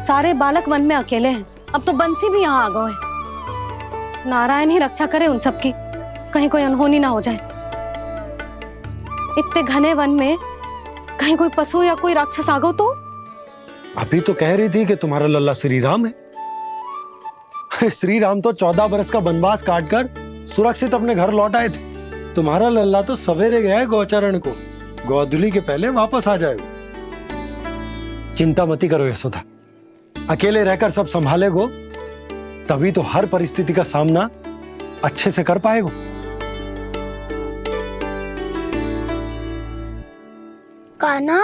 सारे बालक वन में अकेले हैं। अब तो बंसी भी यहाँ आ गए हैं। नारायण ही रक्षा करे उन सबकी, कहीं कोई अनहोनी ना हो जाए। इतने घने वन में कहीं कोई पशु या कोई राक्षस आ गो तो? अभी तो कह रही थी कि तुम्हारा लल्ला श्री राम है। श्री राम तो 14 बरस का वनवास काटकर सुरक्षित अपने घर लौट आए थे। तुम्हारा लल्ला तो सवेरे गया है गौचरण को, गोधूली के पहले वापस आ जाएगा। चिंता मती करो यशोदा, अकेले रहकर सब संभालेगो तभी तो हर परिस्थिति का सामना अच्छे से कर पाएगो। कान्हा,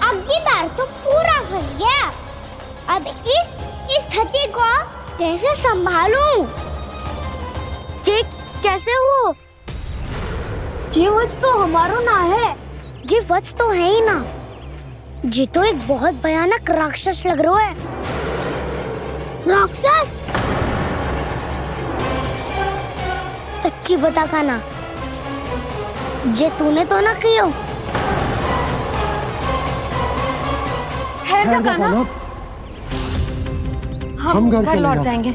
अब की बार तो पूरा फंस गया। अब इस स्थिति को कैसे संभालूं? जी कैसे हो? जी वत्स तो हमारो ना है। जी वत्स तो है ही ना। जी तो एक बहुत भयानक राक्षस लग रहा है। राक्षस? सच्ची बता कान्हा, जे तूने तो ना कियो? खैर जा कान्हा, हम घर लौट जाएंगे।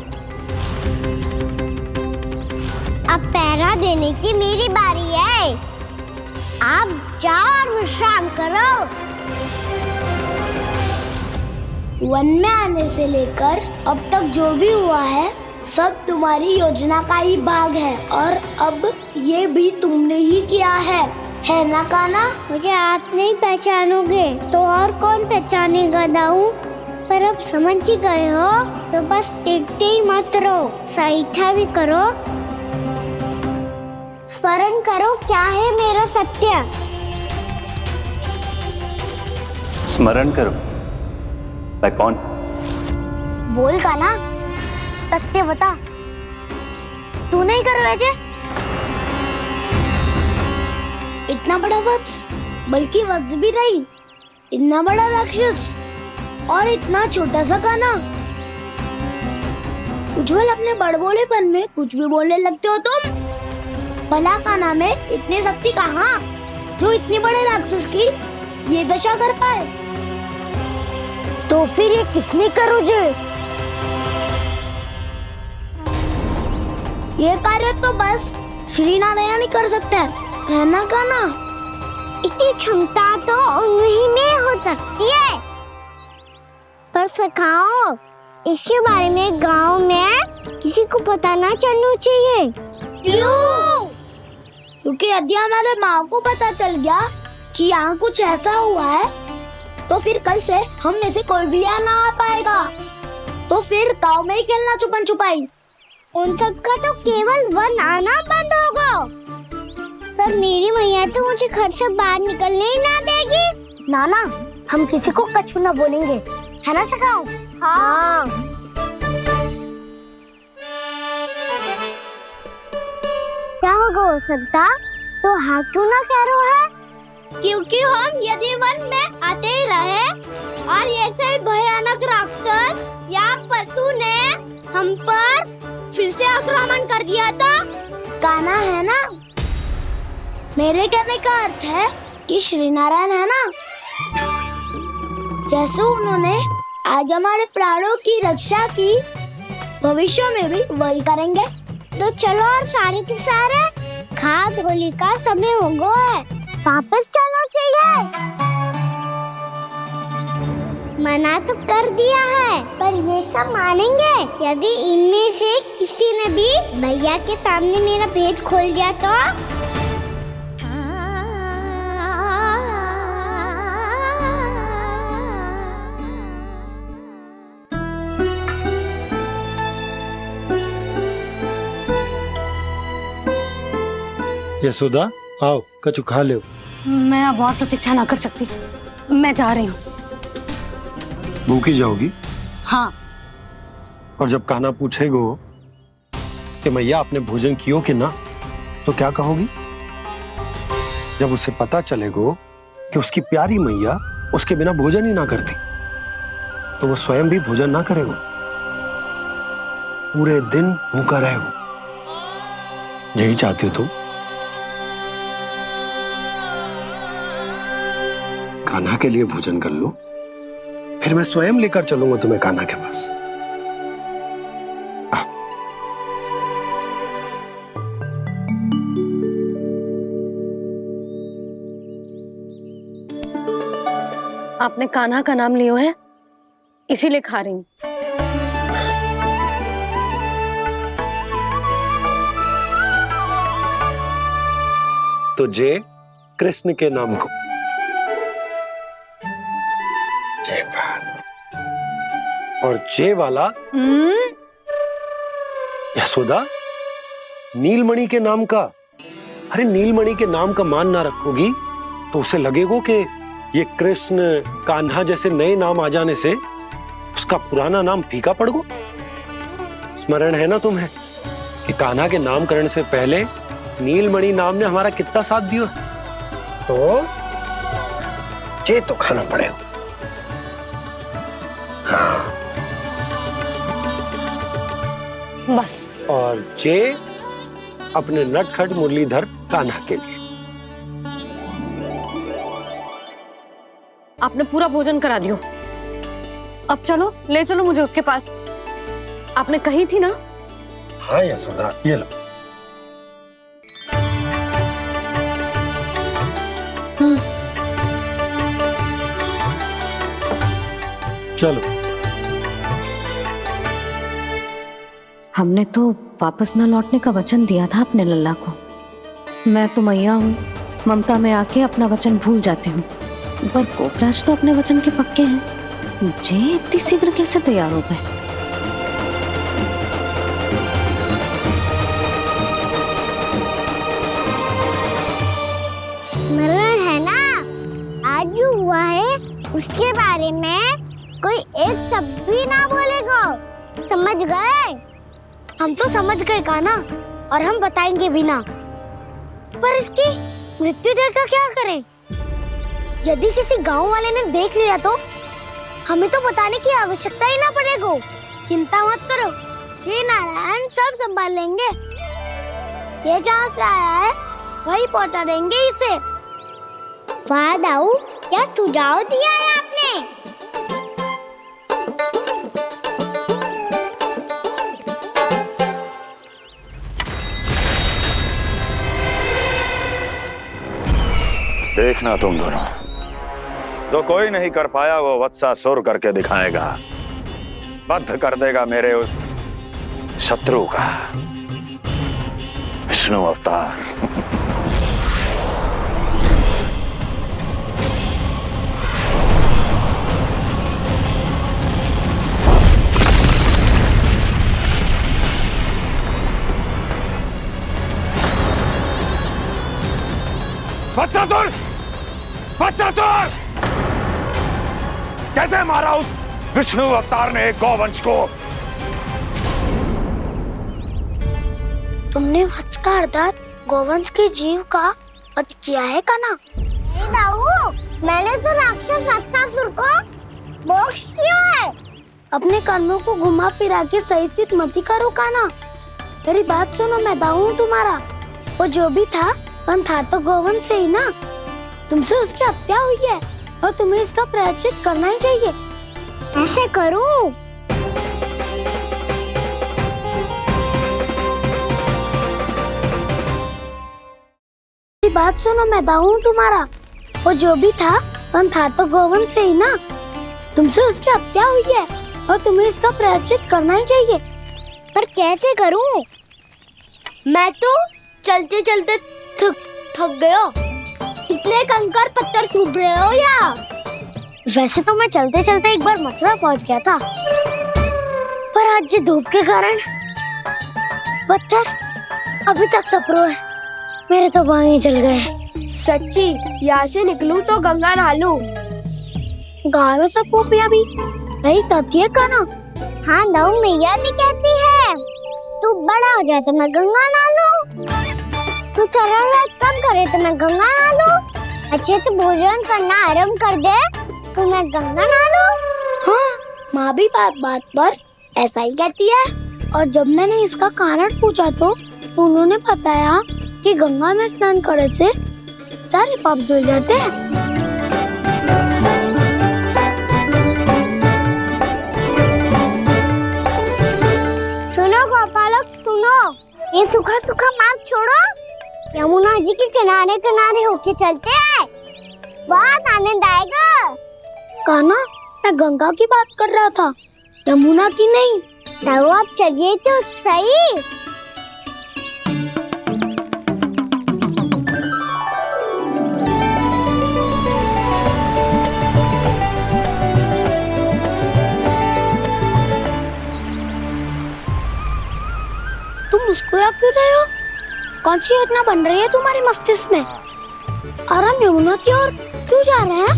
अब पहरा देने की मेरी बारी है। आप जाओ और विश्राम करो। वन में आने से लेकर अब तक जो भी हुआ है सब तुम्हारी योजना का ही भाग है, और अब ये भी तुमने ही किया है ना कान्हा? मुझे आप नहीं पहचानोगे तो और कौन पहचानेगा दाऊ? पर अब समझ ही गए हो तो बस देखते ही मत रहो, सईठा भी करो। स्मरण करो क्या है मेरा सत्य। स्मरण करो? मैं कौन? बोल कान्हा, सत्य बता। तू नहीं करो अजय? इतना बड़ा वत्स, बल्कि वत्स भी नहीं, इतना बड़ा राक्षस और इतना छोटा सा कान्हा। उज्जवल अपने बड़बोलेपन में कुछ भी बोलने लगते हो तुम। भला कान्हा में इतनी शक्ति कहाँ जो इतने बड़े राक्षस की ये दशा कर पाए? तो फिर ये किसने करो जे? ये कार्य तो बस श्री नारायण ही कर सकते हैं, है ना कान्हा? इतनी क्षमता तो उन्हीं में हो सकती है, पर सखाओ इसके बारे में गांव में किसी को पता ना चलना चाहिए। क्यों? क्योंकि यदि हमारे माँ को पता चल गया कि यहाँ कुछ ऐसा हुआ है तो फिर कल से हम में से कोई भी यहाँ ना आ पाएगा। तो फिर गांव में ही खेलना छुपन छुपाई। उन सब का तो केवल वन आना बंद होगा। पर मेरी मैया तो मुझे घर से बाहर निकलने ही ना देगी। नाना, हम किसी को कछु ना बोलेंगे, है ना सखाओ? हाँ। क्या होगा हो सकता? तो हाँ क्यों ना कह रहा है? क्योंकि हम यदि वन में आते ही रहे और ऐसे भयानक राक्षस या पशु ने हम पर फिर से आक्रमण कर दिया तो? कान्हा है ना, मेरे कहने का अर्थ है कि श्री नारायण है ना, जैसे उन्होंने आज हमारे प्राणों की रक्षा की, भविष्य में भी वही करेंगे। तो चलो और सारे के सारे खाद होली का समय हो गया है, वापस चलना चाहिए। मना तो कर दिया है, पर ये सब मानेंगे यदि इनमें से किसी ने भी भैया के सामने मेरा भेद खोल दिया तो? यशोदा आओ, कछु खा लो। मैं अब और प्रतीक्षा ना कर सकती, मैं जा रही हूँ। भूखी जाओगी? हाँ। और जब कान्हा पूछेगो कि मैया आपने भोजन कियो कि ना, तो क्या कहोगी? जब उसे पता चलेगो कि उसकी प्यारी मैया उसके बिना भोजन ही ना करती, तो वो स्वयं भी भोजन ना करेगो, पूरे दिन भूखा रहेगो। यही चाहती हो तुम? कान्हा के लिए भोजन कर लो, फिर मैं स्वयं लेकर चलूंगा तुम्हें कान्हा के पास। आपने कान्हा का नाम लियो है, इसीलिए खा रही हूँ। तो जय कृष्ण के नाम को। जय बात। और जय वाला यशोदा, नीलमणि के नाम का। अरे नीलमणि के नाम का मान ना रखोगी तो उसे लगेगा कि ये कृष्ण कान्हा जैसे नए नाम आ जाने से उसका पुराना नाम फीका पड़ गो। स्मरण है ना तुम्हें कि कान्हा के नामकरण से पहले नीलमणि नाम ने हमारा कितना साथ दिया। तो जे तो खाना पड़ेगा। हाँ। बस। और जे अपने नटखट मुरलीधर कान्हा के लिए। आपने पूरा भोजन करा दियो, अब चलो, ले चलो मुझे उसके पास। आपने कही थी ना। हाँ यशोदा, ये लो। चलो। हमने तो वापस न लौटने का वचन दिया था अपने लल्ला को। मैं तो मैया हूँ, ममता में आके अपना वचन भूल जाती हूँ, पर गोपराज तो अपने वचन के पक्के हैं। जे इतनी शीघ्र कैसे तैयार हो गए? स्मरण है ना, आज जो हुआ है उसके बारे में कोई एक शब्द भी ना बोलेगा, समझ गए? हम तो समझ गए कान्हा, और हम बताएंगे भी ना। पर इसकी मृत्यु देखकर क्या करें? यदि किसी गांव वाले ने देख लिया तो हमें तो बताने की आवश्यकता ही ना पड़ेगा। चिंता मत करो, श्री नारायण सब संभाल लेंगे। ये जहाँ से आया है वही पहुँचा देंगे इसे। वाह दाऊ, क्या सुझाव दिया है आपने। देखना तुम दोनों, जो कोई नहीं कर पाया वो वत्सासुर करके दिखाएगा। बद्ध कर देगा मेरे उस शत्रु का विष्णु अवतार। वत्सासुर! वत्सासुर! कैसे मारा उस विष्णु अवतार ने गौवंश को? तुमने वत्स का अर्थात गौवंश के जीव का वध किया है कान्हा? नहीं दाऊ, मैंने तो राक्षस वत्सासुर को मोक्ष दिया है। अपने कर्मों को घुमा फिरा के सही सिद्ध मत करो कान्हा। मेरी बात सुनो, मैं दाऊ हूँ तुम्हारा। वो जो भी था तो गौवंश से ही ना। तुमसे उसकी हत्या हुई है और तुम्हें इसका प्रायश्चित करना ही चाहिए। ऐसे करूं? बात सुनो, मैं दाऊ हूँ तुम्हारा। वो जो भी था तो गौवंश से ही ना। तुमसे उसकी हत्या हुई है और तुम्हें इसका प्रायश्चित करना ही चाहिए। पर कैसे करूं? मैं तो चलते चलते थक गया। इतने कंकर पत्थर सूख रहे हो या? वैसे तो मैं चलते चलते एक बार मथुरा पहुंच गया था, पर आज धूप के कारण पत्थर अभी तक तप रहे हैं। मेरे तो पाँव ही जल गए। सच्ची, यहाँ से निकलूं तो गंगा नहा लूं। गारो सब पोपिया भी वही कहती है कान्हा। हाँ दाऊ, मैया भी कहती है तू बड़ा हो जाए तो मैं गंगा नहा लूं, तू चरण व्रत कब करे तो मैं गंगा नहा लूं, अच्छे से भोजन करना आरंभ कर दे तो मैं गंगा नहा लूं। हाँ, माँ भी बात बात पर ऐसा ही कहती है। और जब मैंने इसका कारण पूछा तो उन्होंने बताया कि गंगा में स्नान करने से सारे पाप धुल जाते हैं। ये सूखा सूखा मार्ग छोड़ो, यमुना जी के किनारे किनारे होके चलते हैं, बहुत आनंद आएगा। कान्हा, मैं गंगा की बात कर रहा था, यमुना की नहीं। तो आप चलिए तो सही। तुम मुस्कुरा क्यों रहे हो? कौन सी योजना बन रही है तुम्हारे मस्तिष्क में? और हम यमुना की ओर क्यों जा रहे हैं?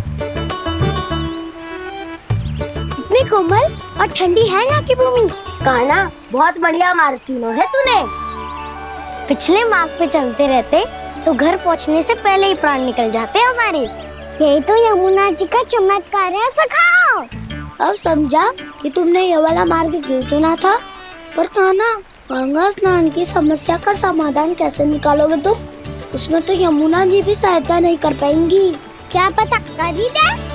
इतनी कोमल और ठंडी है यहाँ की भूमि। कान्हा, बहुत बढ़िया मार्ग चुना है तूने। पिछले मार्ग पे चलते रहते तो घर पहुँचने से पहले ही प्राण निकल जाते हमारे। यही तो यमुना जी का चमत्कार है सखाओ। अब समझा कि तुमने ये वाला मार्ग क्यों चुना था। पर कान्हा, गंगा स्नान की समस्या का समाधान कैसे निकालोगे तुम? उसमें तो यमुना जी भी सहायता नहीं कर पाएंगी। क्या पता कर ही दे।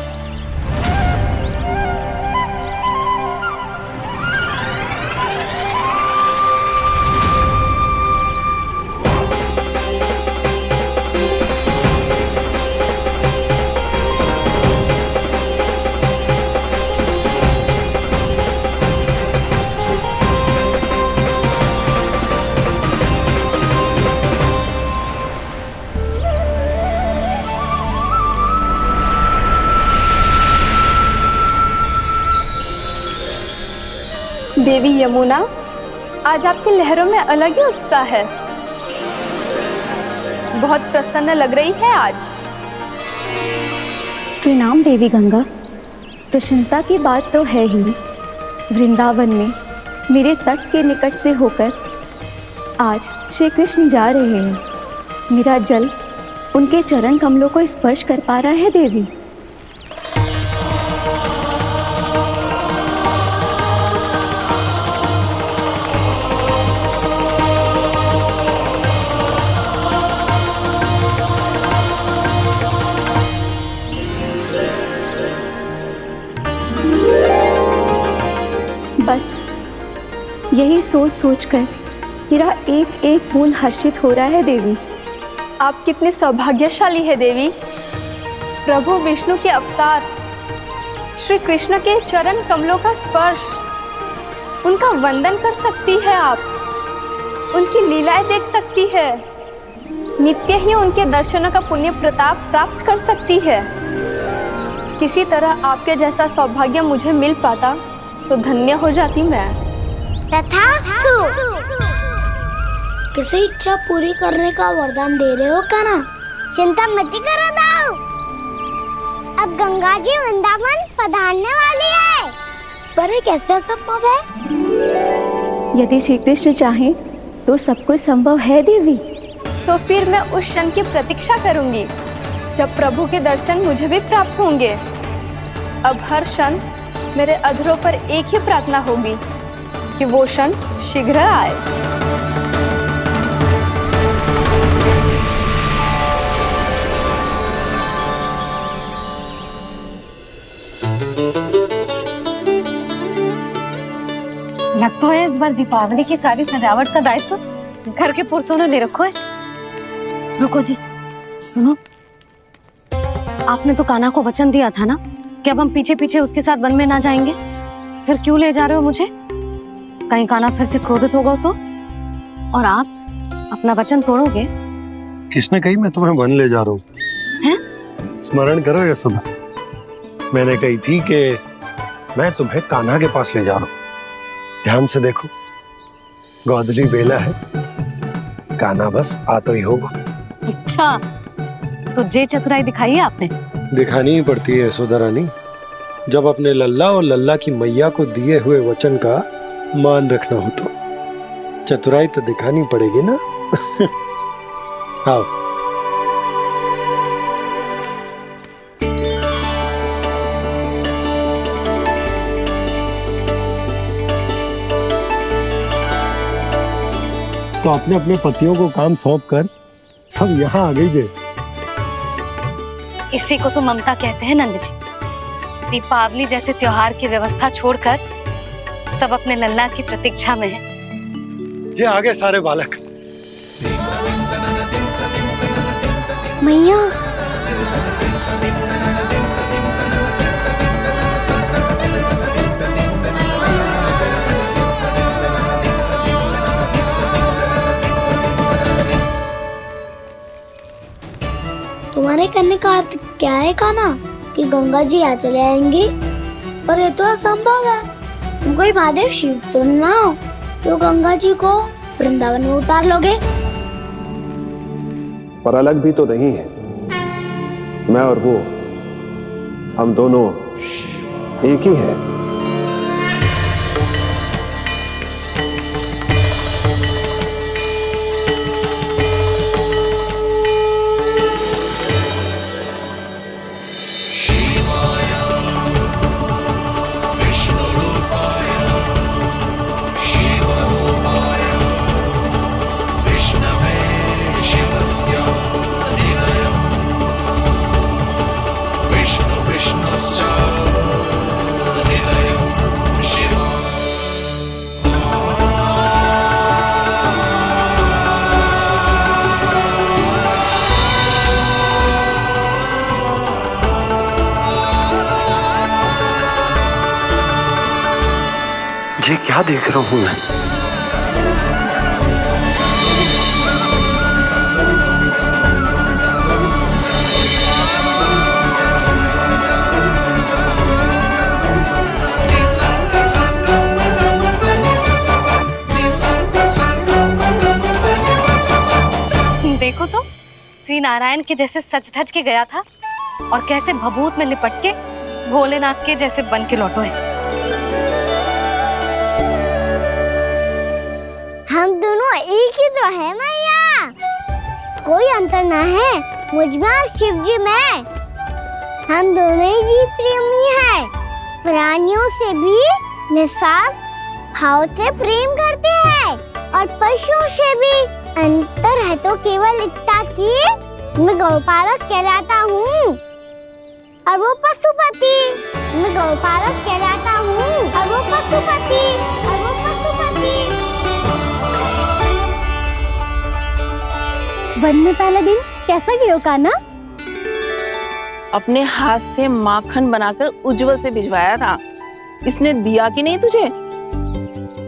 देवी यमुना, आज आपकी लहरों में अलग ही उत्साह है। बहुत प्रसन्न लग रही है आज। प्रणाम देवी गंगा। प्रसन्नता की बात तो है ही। वृंदावन में मेरे तट के निकट से होकर आज श्री कृष्ण जा रहे हैं। मेरा जल उनके चरण कमलों को स्पर्श कर पा रहा है देवी। बस यही सोच सोचकर मेरा एक एक मूल हर्षित हो रहा है देवी। आप कितने सौभाग्यशाली है देवी। प्रभु विष्णु के अवतार श्री कृष्ण के चरण कमलों का स्पर्श, उनका वंदन कर सकती है आप, उनकी लीलाएं देख सकती है, नित्य ही उनके दर्शनों का पुण्य प्रताप प्राप्त कर सकती है। किसी तरह आपके जैसा सौभाग्य मुझे मिल पाता तो धन्य हो जाती मैं। तथास्तु। किसी इच्छा पूरी करने का वरदान दे रहे हो कान्हा? चिंता मत करो दाऊ। अब गंगा जी वृंदावन पधारने वाली है। पर ये कैसे संभव है? यदि श्री कृष्ण चाहे तो सब कुछ संभव है देवी। तो फिर मैं उस क्षण की प्रतीक्षा करूंगी जब प्रभु के दर्शन मुझे भी प्राप्त होंगे। अब हर क्षण मेरे अधरों पर एक ही प्रार्थना होगी कि वो क्षण शीघ्र आए। लग तो है इस बार दीपावली की सारी सजावट का दायित्व घर के पुरुषों ने ले रखो है। रुको जी, सुनो, आपने तो कान्हा को वचन दिया था ना कि अब हम पीछे पीछे उसके साथ वन में ना जाएंगे। फिर क्यों ले जा रहे हो मुझे? कहीं कान्हा फिर से क्रोधित होगा तो? और आप अपना वचन तोड़ोगे? किसने कही मैं तुम्हें वन ले जा रहा हूँ? स्मरण करो ये सुबह, मैंने कही थी कि मैं तुम्हें कान्हा के पास ले जा रहा हूँ। ध्यान से देखो, गोदली बेला है, कान्हा बस आ तो ही होगा। अच्छा, तो जे चतुराई दिखाई है आपने? दिखानी ही पड़ती है यशोदा रानी, जब अपने लल्ला और लल्ला की मैया को दिए हुए वचन का मान रखना हो तो चतुराई तो दिखानी पड़ेगी ना। आओ। तो अपने अपने पतियों को काम सौंप कर सब यहाँ आ गई है। इसी को तो ममता कहते हैं नंद जी। दीपावली जैसे त्योहार की व्यवस्था छोड़कर सब अपने लल्ला की प्रतीक्षा में हैं। जे आगे सारे बालक। मैया तुम्हारे कहने का अर्थ क्या है कान्हा कि गंगा जी यहाँ चले आएंगे? पर ये तो असंभव है। तुम कोई महादेव शिव तो ना हो तो गंगा जी को वृंदावन में उतार लोगे? पर अलग भी तो नहीं है। मैं और वो, हम दोनों एक ही हैं। ये क्या देख रहा हूं मैं? देखो तो श्री नारायण के जैसे सज धज के गया था और कैसे भभूत में लिपट के भोलेनाथ के जैसे बन के लौटो है। हम दोनों एक ही तो है मैया, कोई अंतर ना है मुझ में और शिव जी में। हम दोनों ही जीव प्रेमी हैं, प्राणियों से भी निस्वार्थ भाव से प्रेम करते हैं और पशुओं से भी। अंतर है तो केवल इतना कि मैं गौपालक कहलाता हूँ और वो पशुपति। मैं गौपालक कहलाता हूँ और वो पशुपति। वन में पहला दिन कैसा गया कान्हा? अपने हाथ से माखन बनाकर उज्जवल से भिजवाया था। इसने दिया कि नहीं तुझे?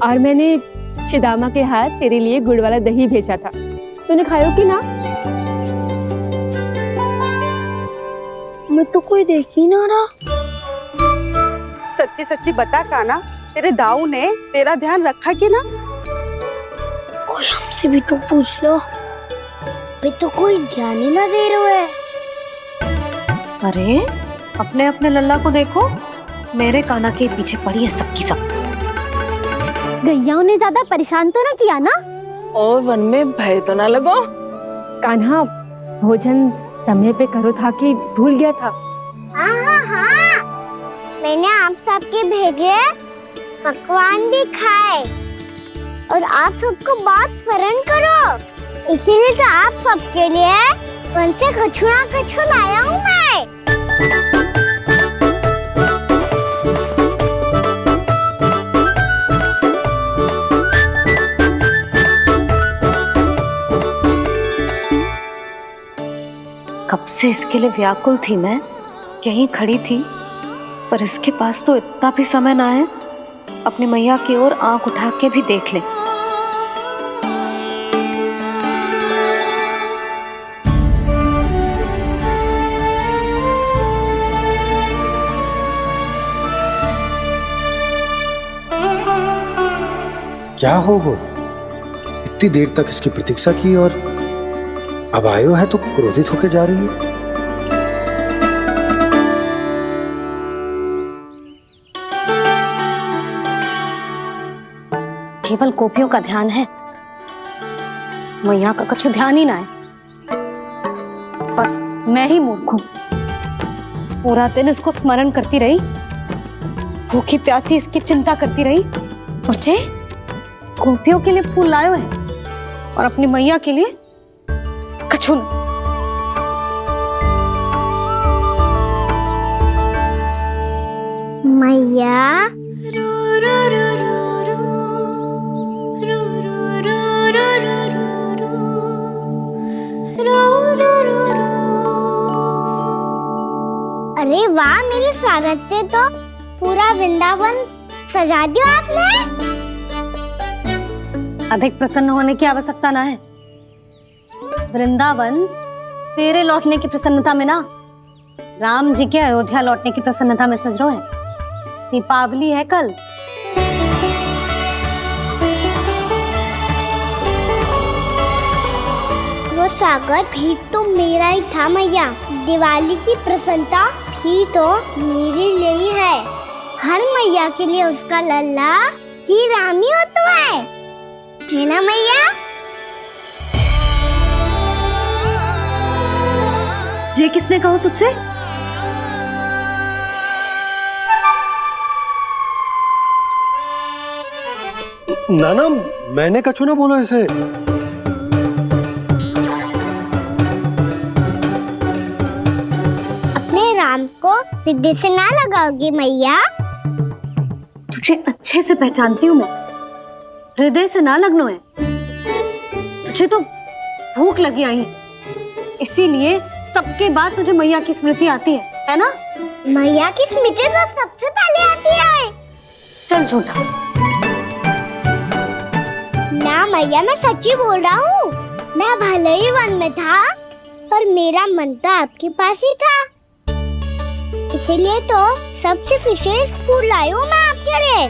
और मैंने शिदामा के हाथ तेरे लिए गुड़ वाला दही भेजा था, तूने खाया कि ना? मैं तो कोई देख ही ना रहा। सच्ची सच्ची बता कान्हा, तेरे दाऊ ने तेरा ध्यान रखा कि ना? कोई हमसे भी तो पूछ लो, वे तो कोई ध्यान ही ना दे रहे है। अरे अपने अपने लल्ला को देखो, मेरे कान्हा के पीछे पड़ी है सबकी सब। गैयाओं ने ज्यादा परेशान तो ना किया ना? और वन में भय तो ना लगो? कान्हा भोजन समय पे करो था कि भूल गया था? हाँ, मैंने आप सबके भेजे पकवान भी खाए और आप सबको बात स्मरण करो, इसीलिए तो आप सबके लिए वन से कछु ना कछु लाया हूँ मैं। कब से इसके लिए व्याकुल थी मैं, यहीं खड़ी थी, पर इसके पास तो इतना भी समय ना है अपनी मैया की ओर आंख उठा के भी देख ले। क्या हो इतनी देर तक इसकी प्रतीक्षा की और अब आयो है तो क्रोधित होकर जा रही है। केवल गोपियों का ध्यान है, मैया का कुछ ध्यान ही ना है। बस मैं ही मूर्ख हूं, पूरा दिन इसको स्मरण करती रही, भूखी प्यासी इसकी चिंता करती रही, और जे गोपियों के लिए फूल लायो है और अपनी मैया के लिए कछु न। मैया अरे वाह, मेरे स्वागत पे तो पूरा वृंदावन सजा दिया आपने। अधिक प्रसन्न होने की आवश्यकता ना है। वृंदावन तेरे लौटने की प्रसन्नता में ना, राम जी के अयोध्या लौटने की प्रसन्नता में सज रहे हैं। दीपावली है कल। वो स्वागत भी तो मेरा ही था मैया। दिवाली की प्रसन्नता भी तो मेरे लिए ही है। हर मैया के लिए उसका लल्ला श्री राम ही होता है ना मैया? ये किसने कहा तुझसे? नाना, मैंने कछु ना बोला इसे। अपने राम को हृदय से ना लगाओगी मैया? तुझे अच्छे से पहचानती हूँ मैं, हृदय से ना लगनो है। तुझे तो भूख लगी आई है, इसीलिए सबके बाद तुझे मैया की स्मृति आती है ना? मैया की स्मृति तो सबसे पहले आती है। चल झूठा। ना मैया, मैं सच्ची बोल रहा हूँ। मैं भले ही वन में था, पर मेरा मन तो आपके पास ही था। इसीलिए तो सबसे विशेष फूल लाई हूँ मैं आपके लिए।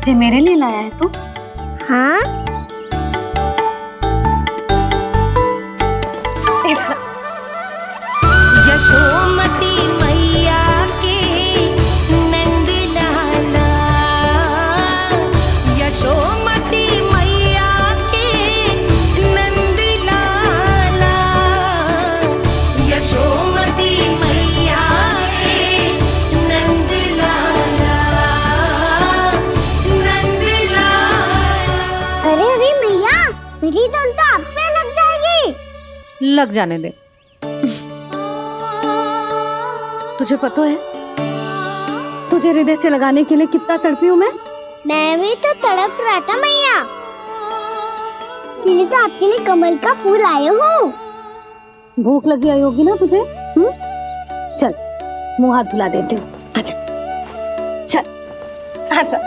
ये मेरे लिए लाया है तू? हाँ। यशोमती मैया के नंद लाला, यशोमती मैया के नंद लाला, यशोमती मैया के नंद लाला, नंद लाला। अरे मैया, मेरी धुन तो आप पे लग जाएगी। लग जाने दे। तुझे पता है तुझे हृदय से लगाने के लिए कितना तड़पी हूँ मैं? मैं भी तो तड़प रहा था मैया, इसीलिए तो आपके लिए कमल का फूल आए हूँ। भूख लगी आई होगी ना तुझे? चल मुंह हाथ धुला देती हूँ। आजा, चल आजा।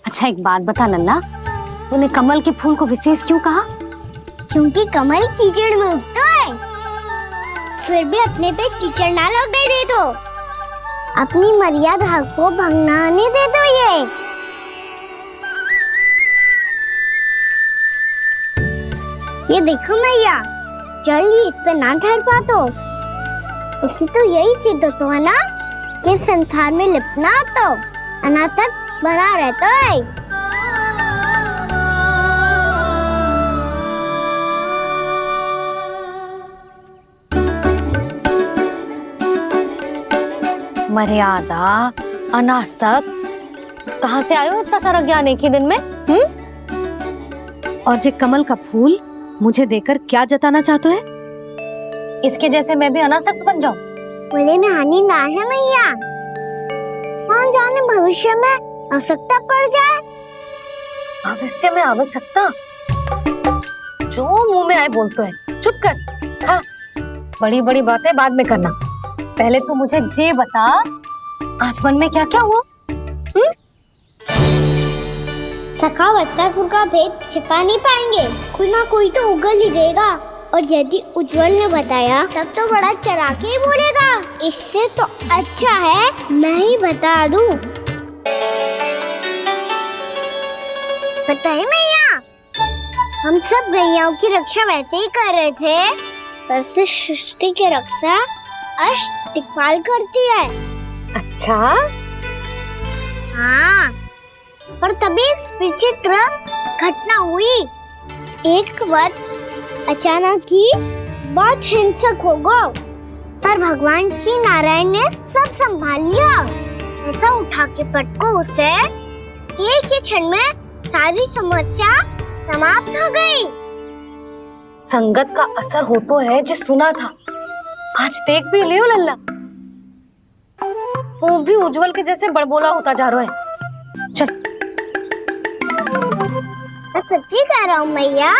अच्छा एक बात बता लल्ला, तूने कमल के फूल को विशेष क्यों कहा? क्योंकि कमल कीचड़ में उगता है, फिर भी अपने पे कीचड़ ना लगने दे दो। अपनी मर्यादा को भंगना नहीं दे दो। ये देखो मैया, जल भी इस पे ना ठहर पा तो उससे तो यही सिद्ध होता है ना कि संसार में लिपना तो अनाथ तक बना रहता है। मर्यादा, अनासक, कहाँ से आयो इतना सारा ज्ञान एक ही दिन में? और ये कमल का फूल मुझे देकर क्या जताना चाहते है? इसके जैसे मैं भी अनासक्त बन जाऊं? बोले में हानि ना है मैया, कौन जाने भविष्य में आवश्यकता पड़ जाए। भविष्य में आवश्यकता? जो मुंह में आए बोलते हैं। चुप कर। हाँ, बड़ी बड़ी बातें बाद में करना, पहले तो मुझे ये बता आज मन में क्या क्या हुआ? सखावत्तासुर का भेद छिपा नहीं पाएंगे, कोई ना कोई तो उगल ही देगा। और यदि उज्जवल ने बताया तब तो बड़ा चढ़ा के ही बोलेगा। इससे तो अच्छा है मैं ही बता दूं। बताइए मैया, हम सब गैयाओं की रक्षा वैसे ही कर रहे थे, पर से सृष्टि की रक्षा अष्ट दिक्पाल करती है। अच्छा? हाँ, पर तभी विचित्र घटना हुई। एक वक्त अचानक ही बहुत हिंसक हो गया, पर भगवान श्री नारायण ने सब संभाल लिया। ऐसा उठा के पटको उसे एक ही क्षण में सारी समस्या समाप्त हो गई। संगत का असर हो तो है जो सुना था, आज देख भी लियो लल्ला। तू भी उज्जवल के जैसे बड़बोला होता जा रहा है। चल। मैं सच्ची कह रहा हूँ मैया।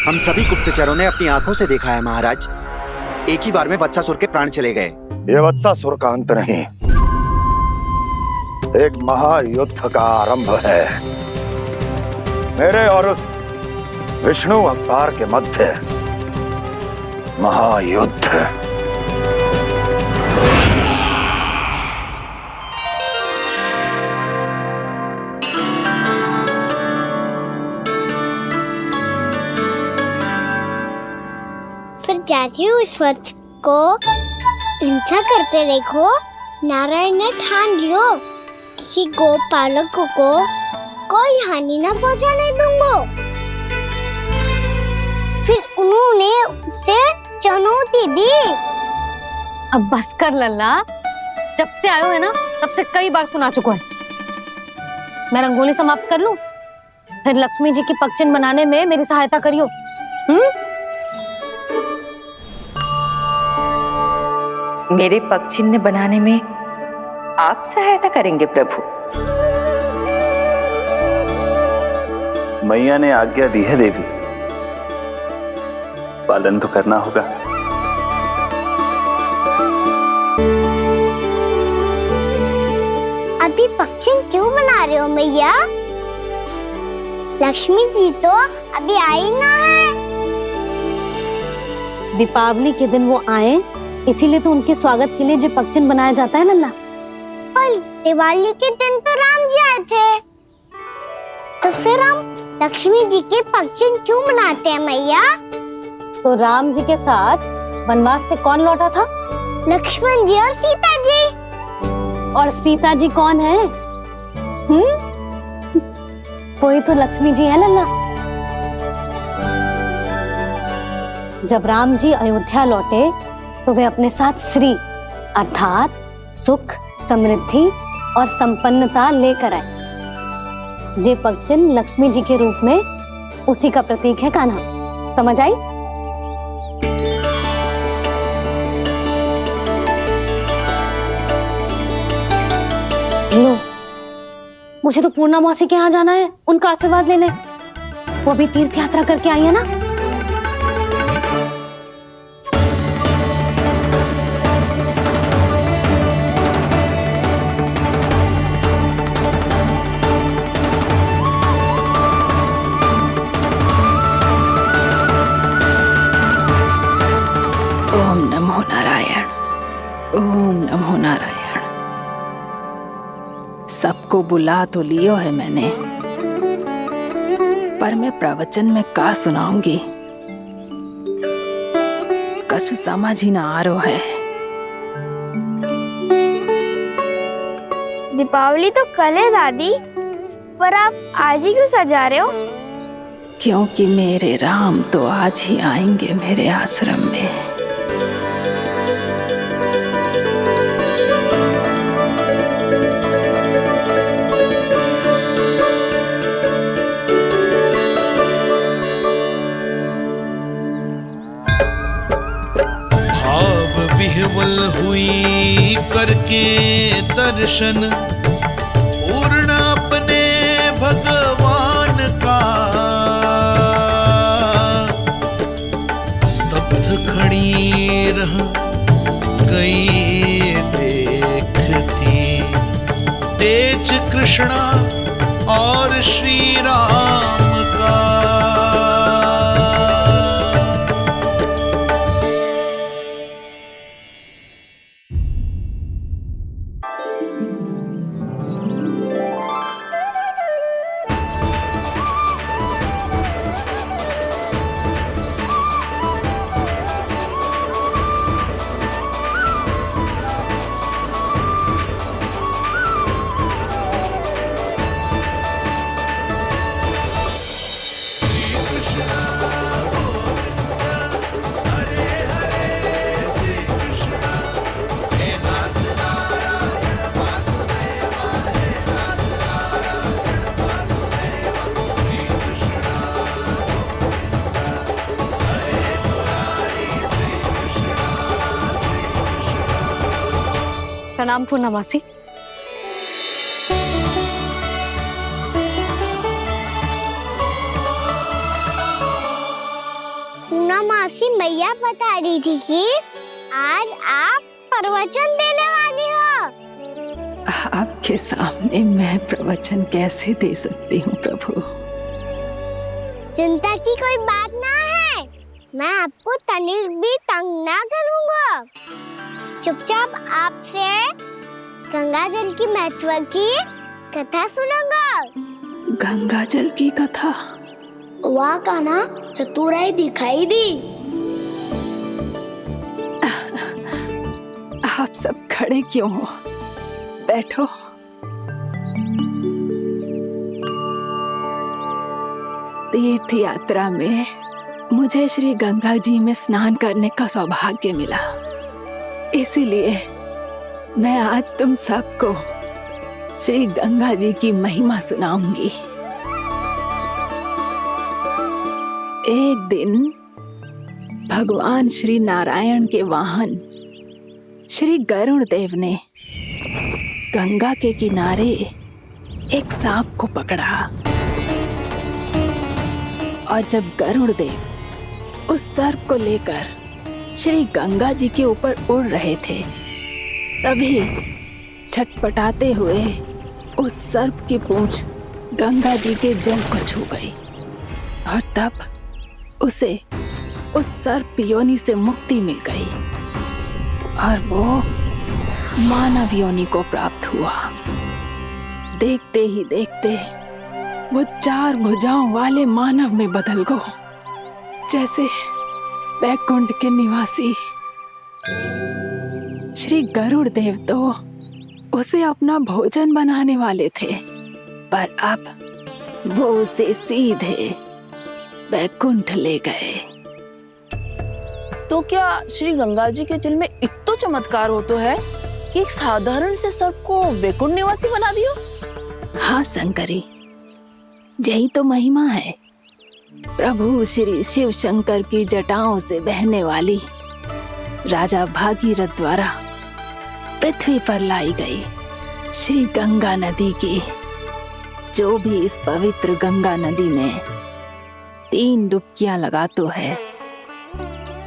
हम सभी गुप्तचरों ने अपनी आंखों से देखा है महाराज, एक ही बार में वत्सासुर के प्राण चले गए। ये वत्सासुर का अंत नहीं, एक महायुद्ध का आरंभ है। मेरे और उस विष्णु अवतार के मध्य महायुद्ध। फिर जैसे ही उस वक्त को हिंसा करते देखो, नारायण ने ठान लियो किसी गोपालक को कोई हानि न पहुंचाने दूंगा। फिर उन्होंने उसे चुनौती दी। अब बस कर लल्ला, जब से आयो है ना तब से कई बार सुना चुका है। मैं रंगोली समाप्त कर लूं, फिर लक्ष्मी जी की पगचिन बनाने में मेरी सहायता करियो। मेरे पग चिन्ह बनाने में आप सहायता करेंगे प्रभु? मैया ने आज्ञा दी है देवी, पालन तो करना होगा। अभी पगचिन क्यों बना रहे हो मैया? लक्ष्मी जी तो अभी आई ना है। दीपावली के दिन वो आए, इसीलिए तो उनके स्वागत के लिए जो पगचिन बनाया जाता है लल्ला। पर दिवाली के दिन तो राम जी आए थे, तो फिर हम लक्ष्मी जी के पगचिन क्यों बनाते हैं मैया? तो राम जी के साथ वनवास से कौन लौटा था? लक्ष्मण जी और सीता जी। और सीता जी कौन है? वही तो लक्ष्मी जी है लल्ला। जब राम जी अयोध्या लौटे तो वे अपने साथ श्री अर्थात सुख, समृद्धि और संपन्नता लेकर आए। जे पगचिन लक्ष्मी जी के रूप में उसी का प्रतीक है कान्हा। समझ आई? लो, मुझे तो पूर्णा मौसी के यहाँ जाना है, उनका आशीर्वाद लेने। वो अभी तीर्थ यात्रा करके आई है ना। ओम नमो नारायण, ओम नमो नारायण। सबको बुला तो लियो है मैंने, पर मैं प्रवचन में का सुनाऊंगी, कछु समझ ही ना आ रहा है। दीपावली तो कल है दादी, पर आप आज ही क्यों सजा रहे हो? क्योंकि मेरे राम तो आज ही आएंगे मेरे आश्रम में। विह्वल हुई करके दर्शन, पूर्ण अपने भगवान का, स्तब्ध खड़ी रह गई देखती तेज कृष्णा और श्री राम का। प्रणाम पूर्णमासी। पूर्णमासी मैया बता रही थी कि आज आप प्रवचन देने वाली हो। आपके सामने मैं प्रवचन कैसे दे सकती हूँ प्रभु? चिंता की कोई बात ना है, मैं आपको तनिक भी तंग ना करूँगा। चुपचाप आपसे गंगा जल की महत्व की कथा सुनूंगा। गंगा जल की कथा? वहाँ का ना चतुराई दिखाई दी। आप सब खड़े क्यों हो? बैठो। तीर्थ यात्रा में मुझे श्री गंगा जी में स्नान करने का सौभाग्य मिला, इसीलिए मैं आज तुम सबको श्री गंगा जी की महिमा सुनाऊंगी। एक दिन भगवान श्री नारायण के वाहन श्री गरुड़ देव ने गंगा के किनारे एक सांप को पकड़ा, और जब गरुड़ देव उस सर्प को लेकर श्री गंगा जी के ऊपर उड़ रहे थे, तभी छटपटाते हुए उस सर्प की पूंछ गंगा जी के जल को छू गई, और तब उसे उस सर्प योनि से मुक्ति मिल गई और वो मानव योनि को प्राप्त हुआ। देखते ही देखते वो 4 भुजाओं वाले मानव में बदल गया, जैसे वैकुंठ के निवासी। श्री गरुड़ देव तो उसे अपना भोजन बनाने वाले थे, पर अब वो उसे सीधे वैकुंठ ले गए। तो क्या श्री गंगा जी के जल में इतना चमत्कार हो तो है कि एक साधारण से सर्प को वैकुंठ निवासी बना दियो? हाँ शंकरी, यही तो महिमा है। प्रभु श्री शिव शंकर की जटाओं से बहने वाली राजा भागीरथ द्वारा पृथ्वी पर लाई गई श्री गंगा नदी की। जो भी इस पवित्र गंगा नदी में 3 डुबकियां लगाता है,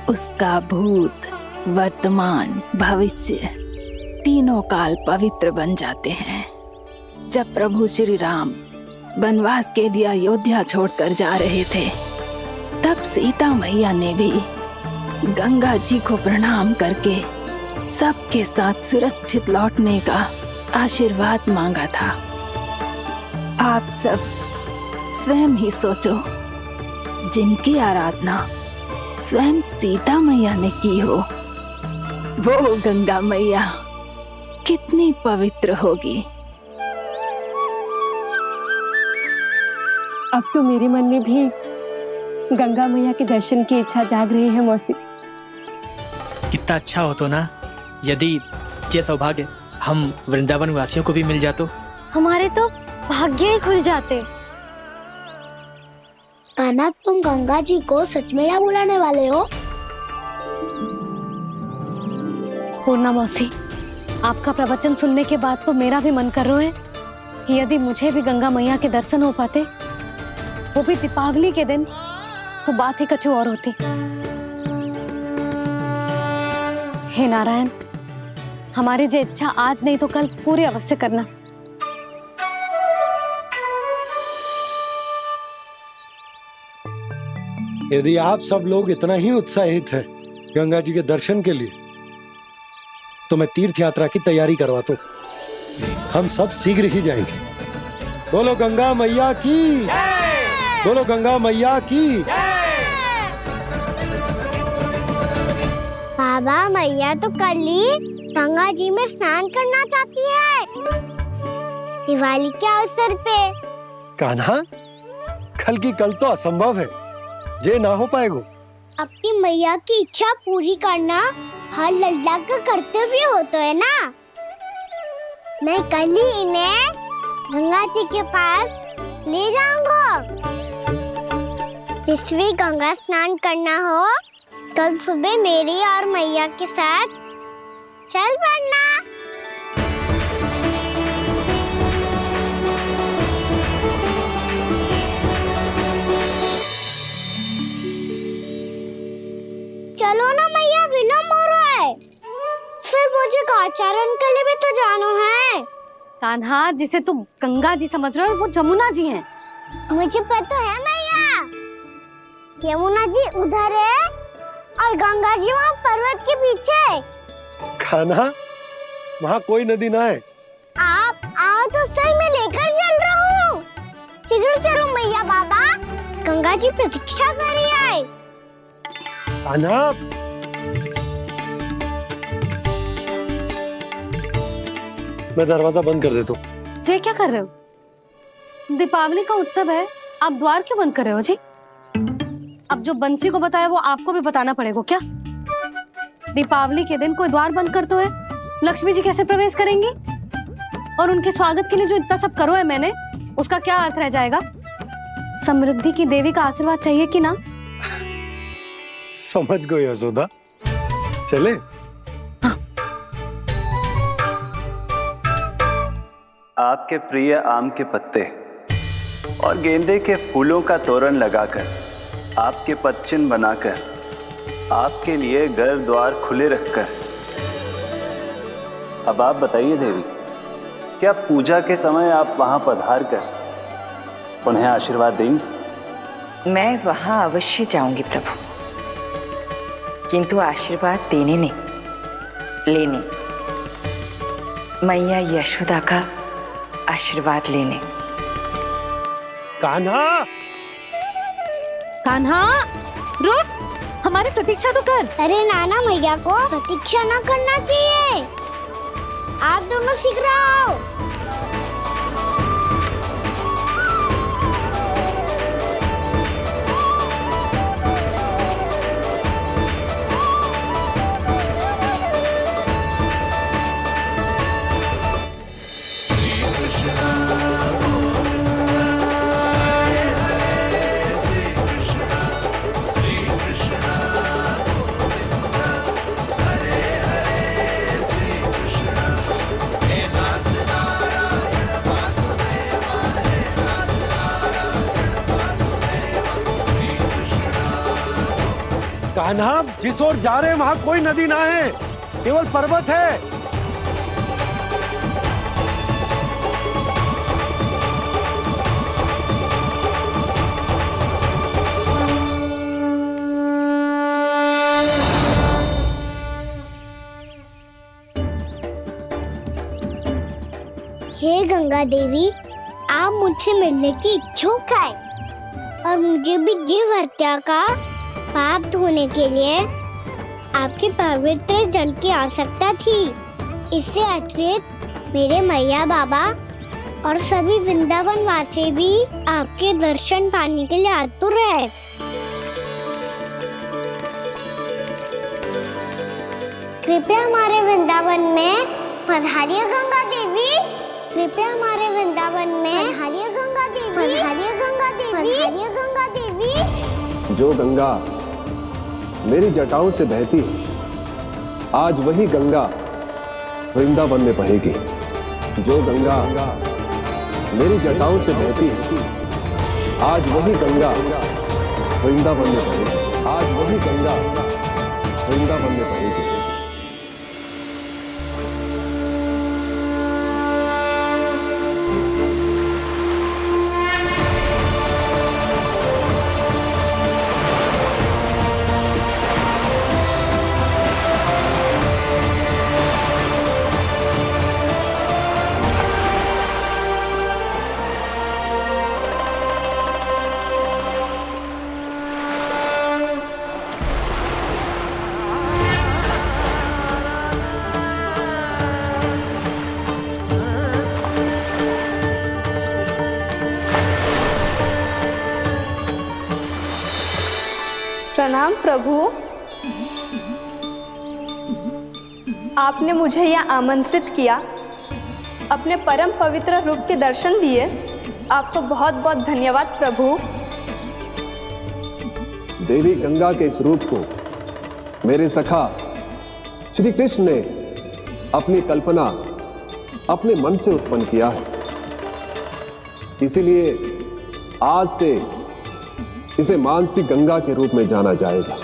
उसका भूत, वर्तमान, भविष्य तीनों काल पवित्र बन जाते हैं। जब प्रभु श्री राम वनवास के लिए अयोध्या छोड़कर जा रहे थे, तब सीता मैया ने भी गंगा जी को प्रणाम करके सबके साथ सुरक्षित लौटने का आशीर्वाद मांगा था। आप सब स्वयं ही सोचो, जिनकी आराधना स्वयं सीता मैया ने की हो, वो गंगा मैया कितनी पवित्र होगी। अब तो मेरे मन में भी गंगा मैया के दर्शन की इच्छा जाग रही है मौसी। कितना अच्छा हो तो ना यदि ये सौभाग्य हम वृंदावन वासियों को भी मिल जातो। हमारे तो भाग्य ही खुल जाते। कान्हा, तुम गंगा जी को सच में यहाँ बुलाने वाले हो? पूर्णा मौसी, आपका प्रवचन सुनने के बाद तो मेरा भी मन कर रहा है कि यदि मुझे भी गंगा मैया के दर्शन हो पाते, वो भी दीपावली के दिन, तो बात ही कुछ और होती। हे नारायण, हमारी जो इच्छा आज नहीं तो कल पूरी अवश्य करना। यदि आप सब लोग इतना ही उत्साहित हैं गंगा जी के दर्शन के लिए, तो मैं तीर्थ यात्रा की तैयारी करवाता हूँ। हम सब शीघ्र ही जाएंगे। बोलो गंगा मैया की, बोलो गंगा मैया की। बाबा, मैया तो कल ही गंगा जी में स्नान करना चाहती है, दिवाली के अवसर पे। कान्हा, कल की कल तो असंभव है, जे ना हो पाएगा। अपनी मैया की इच्छा पूरी करना हर लल्ला का कर्तव्य होता है ना। मैं कल ही इन्हें गंगा जी के पास ले जाऊंगा। जिस भी गंगा स्नान करना हो, कल सुबह मेरी और मैया के साथ चल पड़ना। चलो ना मैया, विलम्ब हो रहा है। फिर मुझे काचारण के लिए भी तो जाना है। कान्हा, जिसे तू गंगा जी समझ रहे हो वो जमुना जी हैं। मुझे पता है मैया, यमुना जी उधर है और गंगा जी वहाँ पर्वत के पीछे। कान्हा, वहाँ कोई नदी ना है। आप आओ तो सही, मैं लेकर चल रहा हूँ। शीघ्र चलो मैया बाबा, गंगा जी प्रतीक्षा कर रही है। कान्हा, मैं दरवाजा बंद कर देता हूँ। ये क्या कर रहे हो? दीपावली का उत्सव है, आप द्वार क्यों बंद कर रहे हो जी? अब जो बंसी को बताया वो आपको भी बताना पड़ेगा क्या? दीपावली के दिन कोई द्वार बंद कर तो है, लक्ष्मी जी कैसे प्रवेश करेंगी? और उनके स्वागत के लिए जो इतना सब करो है मैंने, उसका क्या अर्थ रह जाएगा? समृद्धि की देवी का आशीर्वाद चाहिए कि ना? समझ गई यशोदा, चले। आपके प्रिय आम के पत्ते और गेंदे के फूलों का तोरण लगाकर, आपके पदचिन्ह बनाकर, आपके लिए घर द्वार खुले रखकर, अब आप बताइए देवी, क्या पूजा के समय आप वहां पधार कर उन्हें आशीर्वाद देंगी? मैं वहां अवश्य जाऊंगी प्रभु, किंतु आशीर्वाद देने नहीं, लेने, मैया यशोदा का आशीर्वाद लेने। कान्हा, कान्हा, रुक, हमारी प्रतीक्षा तो कर। अरे नाना, मैया को प्रतीक्षा ना करना चाहिए। आप दोनों शीघ्र आओ। कान्हा, जिस ओर जा रहे हैं वहां कोई नदी ना है, केवल पर्वत है। हे गंगा देवी, आप मुझसे मिलने की इच्छुक है और मुझे भी जीव हत्या का पाप धोने के लिए आपके पवित्र जल की आवश्यकता थी। इससे अतिरिक्त मेरे मैया बाबा और सभी वृंदावन वासी भी आपके दर्शन पाने के लिए आतुर है। कृपया हमारे वृंदावन में पधारिए गंगा देवी। कृपया हमारे वृंदावन में पधारिए गंगा देवी। पधारिए गंगा देवी। पधारिए गंगा देवी। जो गंगा मेरी जटाओं से बहती है, आज वही गंगा वृंदावन में बहेगी। जो गंगा मेरी जटाओं से बहती है, आज वही गंगा वृंदावन में बहेगी। आज वही गंगा वृंदावन में बहेगी। प्रणाम प्रभु, आपने मुझे यहाँ आमंत्रित किया, अपने परम पवित्र रूप के दर्शन दिए, आपको बहुत बहुत धन्यवाद प्रभु। देवी गंगा के इस रूप को मेरे सखा श्री कृष्ण ने अपनी कल्पना अपने मन से उत्पन्न किया है। इसीलिए आज से इसे मानसी गंगा के रूप में जाना जाएगा।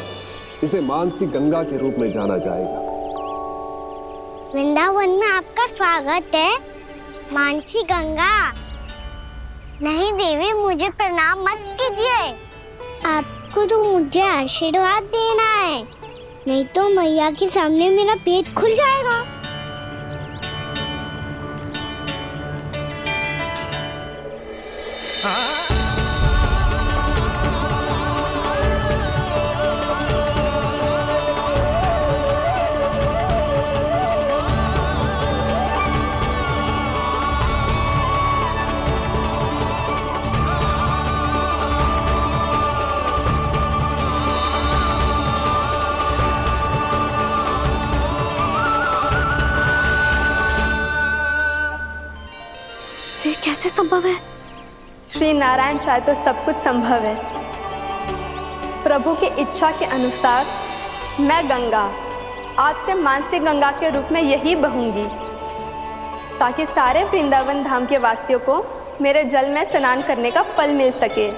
इसे मानसी गंगा के रूप में जाना जाएगा। वृंदावन में आपका स्वागत है मानसी गंगा। नहीं देवी, मुझे प्रणाम मत कीजिए। आपको तो मुझे आशीर्वाद देना है, नहीं तो मैया के सामने मेरा पेट खुल जाएगा। ये कैसे संभव है? श्री नारायण चाहे तो सब कुछ संभव है। प्रभु की इच्छा के अनुसार मैं गंगा आज से मानसी गंगा के रूप में यही बहूंगी, ताकि सारे वृंदावन धाम के वासियों को मेरे जल में स्नान करने का फल मिल सके।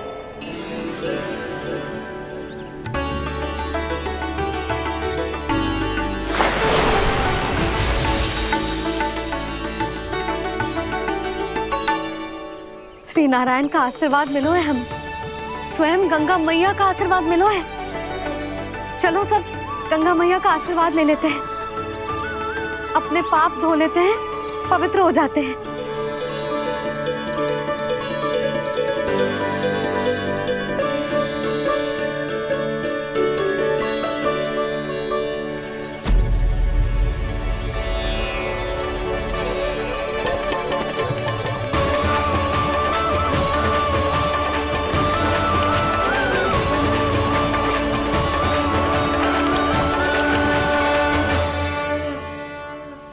श्री नारायण का आशीर्वाद मिलो है, हम स्वयं गंगा मैया का आशीर्वाद मिलो है। चलो सब गंगा मैया का आशीर्वाद ले लेते हैं, अपने पाप धो लेते हैं, पवित्र हो जाते हैं।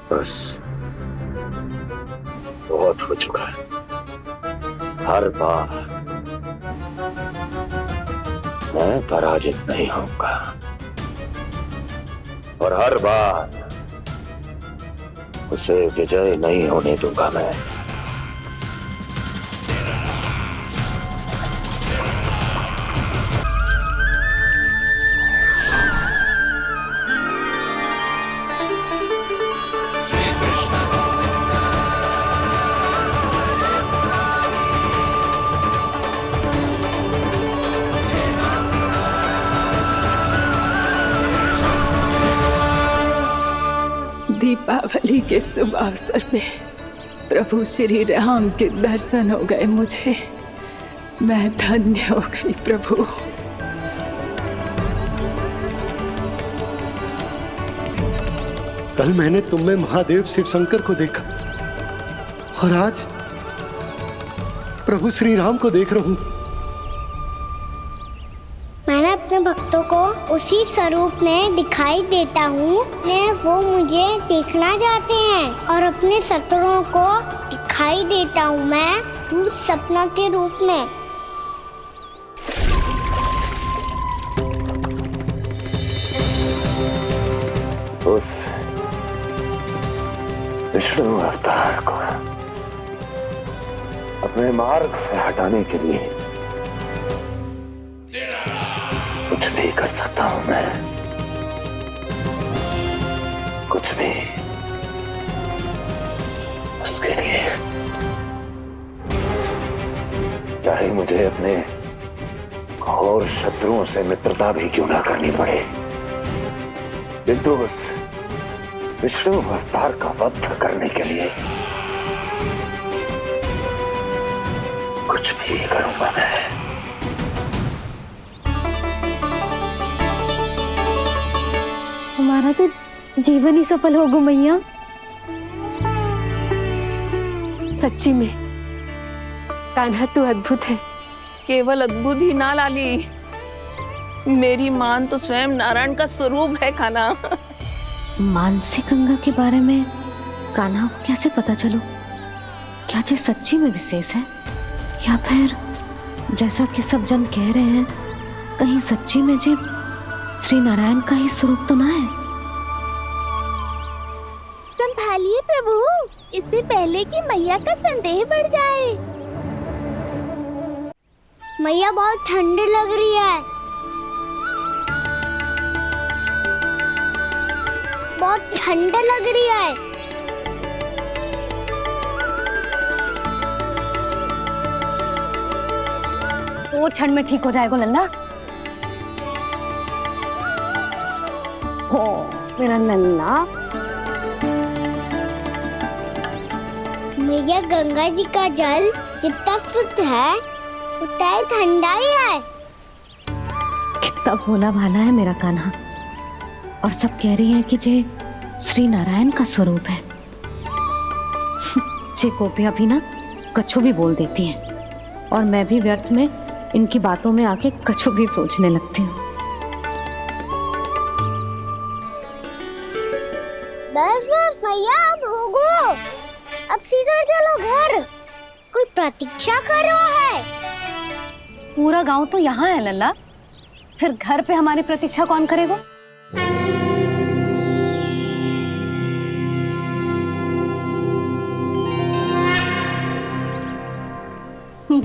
बस बहुत हो चुका है। हर बार मैं पराजित नहीं होऊंगा और हर बार उसे विजय नहीं होने दूंगा मैं। दीपावली के शुभ अवसर पे प्रभु श्री राम के दर्शन हो गए मुझे। मैं धन्य हो गई प्रभु। कल मैंने तुम में महादेव शिव शंकर को देखा और आज प्रभु श्री राम को देख रहा हूं। मैंने अपने भक्तों को उसी स्वरूप में दिखाई देता हूँ, वो मुझे देखना चाहते हैं और अपने शत्रुओं को दिखाई देता हूँ मैं भूत सपना के रूप में। उस विष्णु अवतार को अपने मार्ग से हटाने के लिए कुछ भी कर सकता हूं मैं, कुछ भी। उसके लिए चाहे मुझे अपने घोर शत्रुओं से मित्रता भी क्यों ना करनी पड़े, किंतु उस विष्णु अवतार का वध करने के लिए कुछ भी करूंगा मैं। हमारा तो जीवन ही सफल होगा मैया। सच्ची में कान्हा तू अद्भुत है। केवल अद्भुत ही ना लाली, मेरी मान तो स्वयं नारायण का स्वरूप है कान्हा। मानसी गंगा के बारे में कान्हा को कैसे पता चलो? क्या ये सच्ची में विशेष है या फिर जैसा कि सब जन कह रहे हैं, कहीं सच्ची में जी श्री नारायण का ही स्वरूप तो ना है? संभालिए प्रभु, इससे पहले कि मैया का संदेह बढ़ जाए। मैया बहुत ठंडी लग रही है। बहुत ठंड लग रही है। वो क्षण में ठीक हो जाएगा लल्ला। हो मेरा लल्ला। मैया गंगा जी का जल जितना शुद्ध है उतना ही ठंडा ही है। कितना भोला भाला है मेरा कान्हा। और सब कह रही हैं कि जे श्री नारायण का स्वरूप है। जे गोपियां भी ना कछु भी बोल देती हैं और मैं भी व्यर्थ में इनकी बातों में आके कछु भी सोचने लगती हूँ। बस बस मैया अब होगो, अब सीधा चलो घर। कोई प्रतीक्षा कर रहा है। पूरा गांव तो यहाँ है लल्ला, फिर घर पे हमारी प्रतीक्षा कौन करेगा?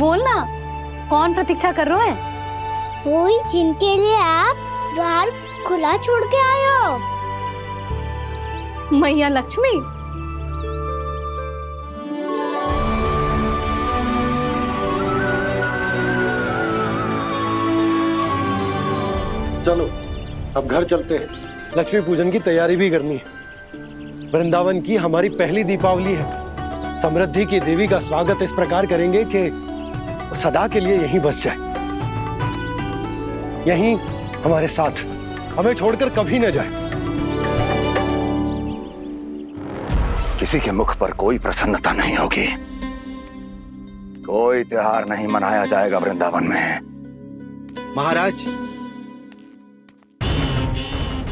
बोल ना, कौन प्रतीक्षा कर रहे हैं? वही जिनके लिए आप द्वार खुला छोड़ के आए हो। मैया लक्ष्मी। चलो अब घर चलते हैं, लक्ष्मी पूजन की तैयारी भी करनी है। वृंदावन की हमारी पहली दीपावली है। समृद्धि की देवी का स्वागत इस प्रकार करेंगे कि सदा के लिए यहीं बस जाए, यहीं हमारे साथ, हमें छोड़कर कभी न जाए। किसी के मुख पर कोई प्रसन्नता नहीं होगी, कोई त्योहार नहीं मनाया जाएगा वृंदावन में। महाराज,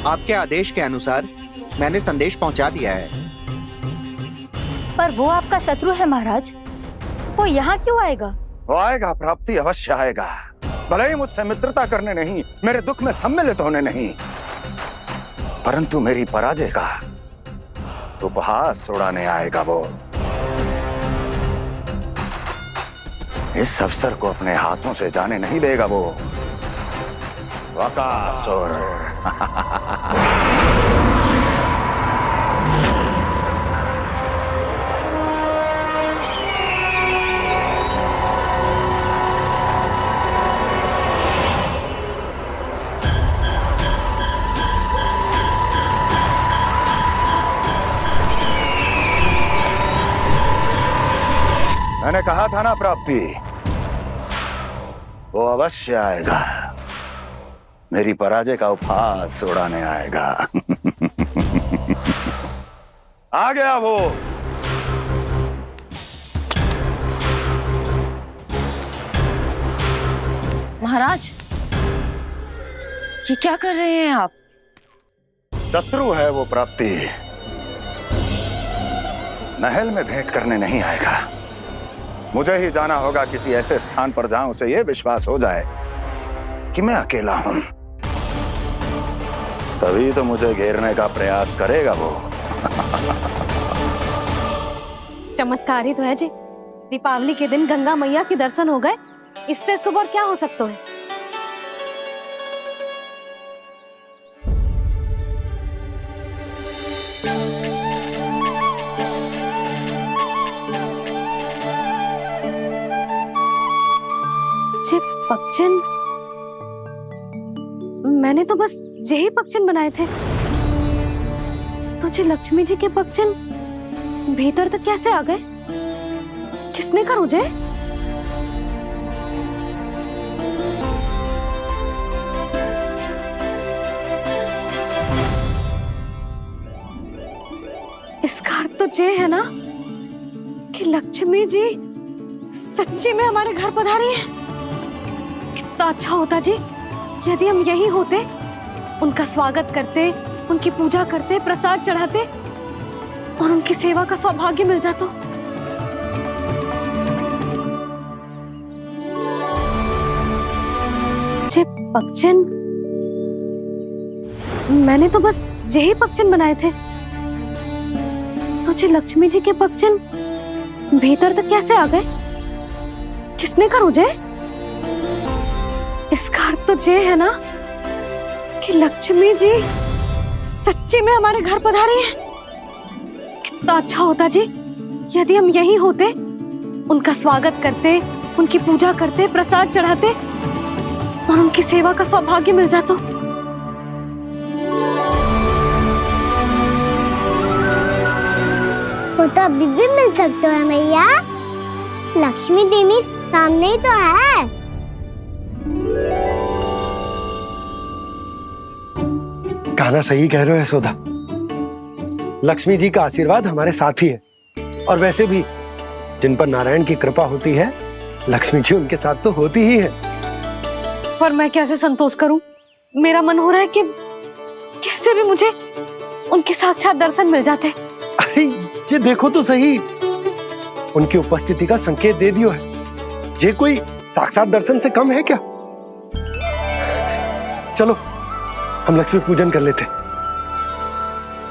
आपके आदेश के अनुसार मैंने संदेश पहुंचा दिया है। पर वो आपका शत्रु है महाराज, वो यहाँ क्यों आएगा? वो आएगा, प्राप्ति अवश्य आएगा। भले ही मुझसे मित्रता करने नहीं, मेरे दुख में सम्मिलित होने नहीं, परंतु मेरी पराजय का उपहास उड़ाने आएगा वो। इस अवसर को अपने हाथों से जाने नहीं देगा वो। वकासुर। मैंने कहा था ना प्राप्ति, वो अवश्य आएगा, मेरी पराजय का उपहास उड़ाने आएगा। आ गया वो। महाराज, ये क्या कर रहे हैं आप? शत्रु है वो प्राप्ति, महल में भेंट करने नहीं आएगा। मुझे ही जाना होगा किसी ऐसे स्थान पर जहां उसे यह विश्वास हो जाए कि मैं अकेला हूं, तभी तो मुझे घेरने का प्रयास करेगा वो। चमत्कार ही तो है जी। दीपावली के दिन गंगा मैया के दर्शन हो गए, इससे शुभ और क्या हो सकता है? पक्षन, मैंने तो बस यही पक्षन बनाए थे। तुझे लक्ष्मी जी के पक्षन भीतर तक कैसे आ गए? किसने कर मुझे? इसका अर्थ तो ये है ना कि लक्ष्मी जी सच्ची में हमारे घर पधारी है। कितना अच्छा होता जी यदि हम यहीं होते, उनका स्वागत करते, उनकी पूजा करते, प्रसाद चढ़ाते और उनकी सेवा का सौभाग्य मिल जाता। जे पक्षन, मैंने तो बस यही पक्षन बनाए थे। तुझे लक्ष्मी जी के पक्षन भीतर तक कैसे आ गए? किसने कर मुझे? इसका अर्थ तो ये है ना कि लक्ष्मी जी सच्ची में हमारे घर पधारे हैं। कितना अच्छा होता जी यदि हम यहीं होते, उनका स्वागत करते, उनकी पूजा करते, प्रसाद चढ़ाते और उनकी सेवा का सौभाग्य मिल जाता। तो अभी भी मिल सकते हो मैया, लक्ष्मी देवी सामने ही तो है। कान्हा सही कह रहे हो यशोदा, लक्ष्मी जी का आशीर्वाद हमारे साथ ही है। और वैसे भी जिन पर नारायण की कृपा होती है, लक्ष्मी जी उनके साथ तो होती ही है। पर मैं कैसे संतोष करूं? मेरा मन हो रहा है कि कैसे भी मुझे उनके साक्षात दर्शन मिल जाते। अरे ये देखो तो सही, उनकी उपस्थिति का संकेत दे दियो है। ये कोई साक्षात दर्शन से कम है क्या? चलो हम लक्ष्मी पूजन कर लेते।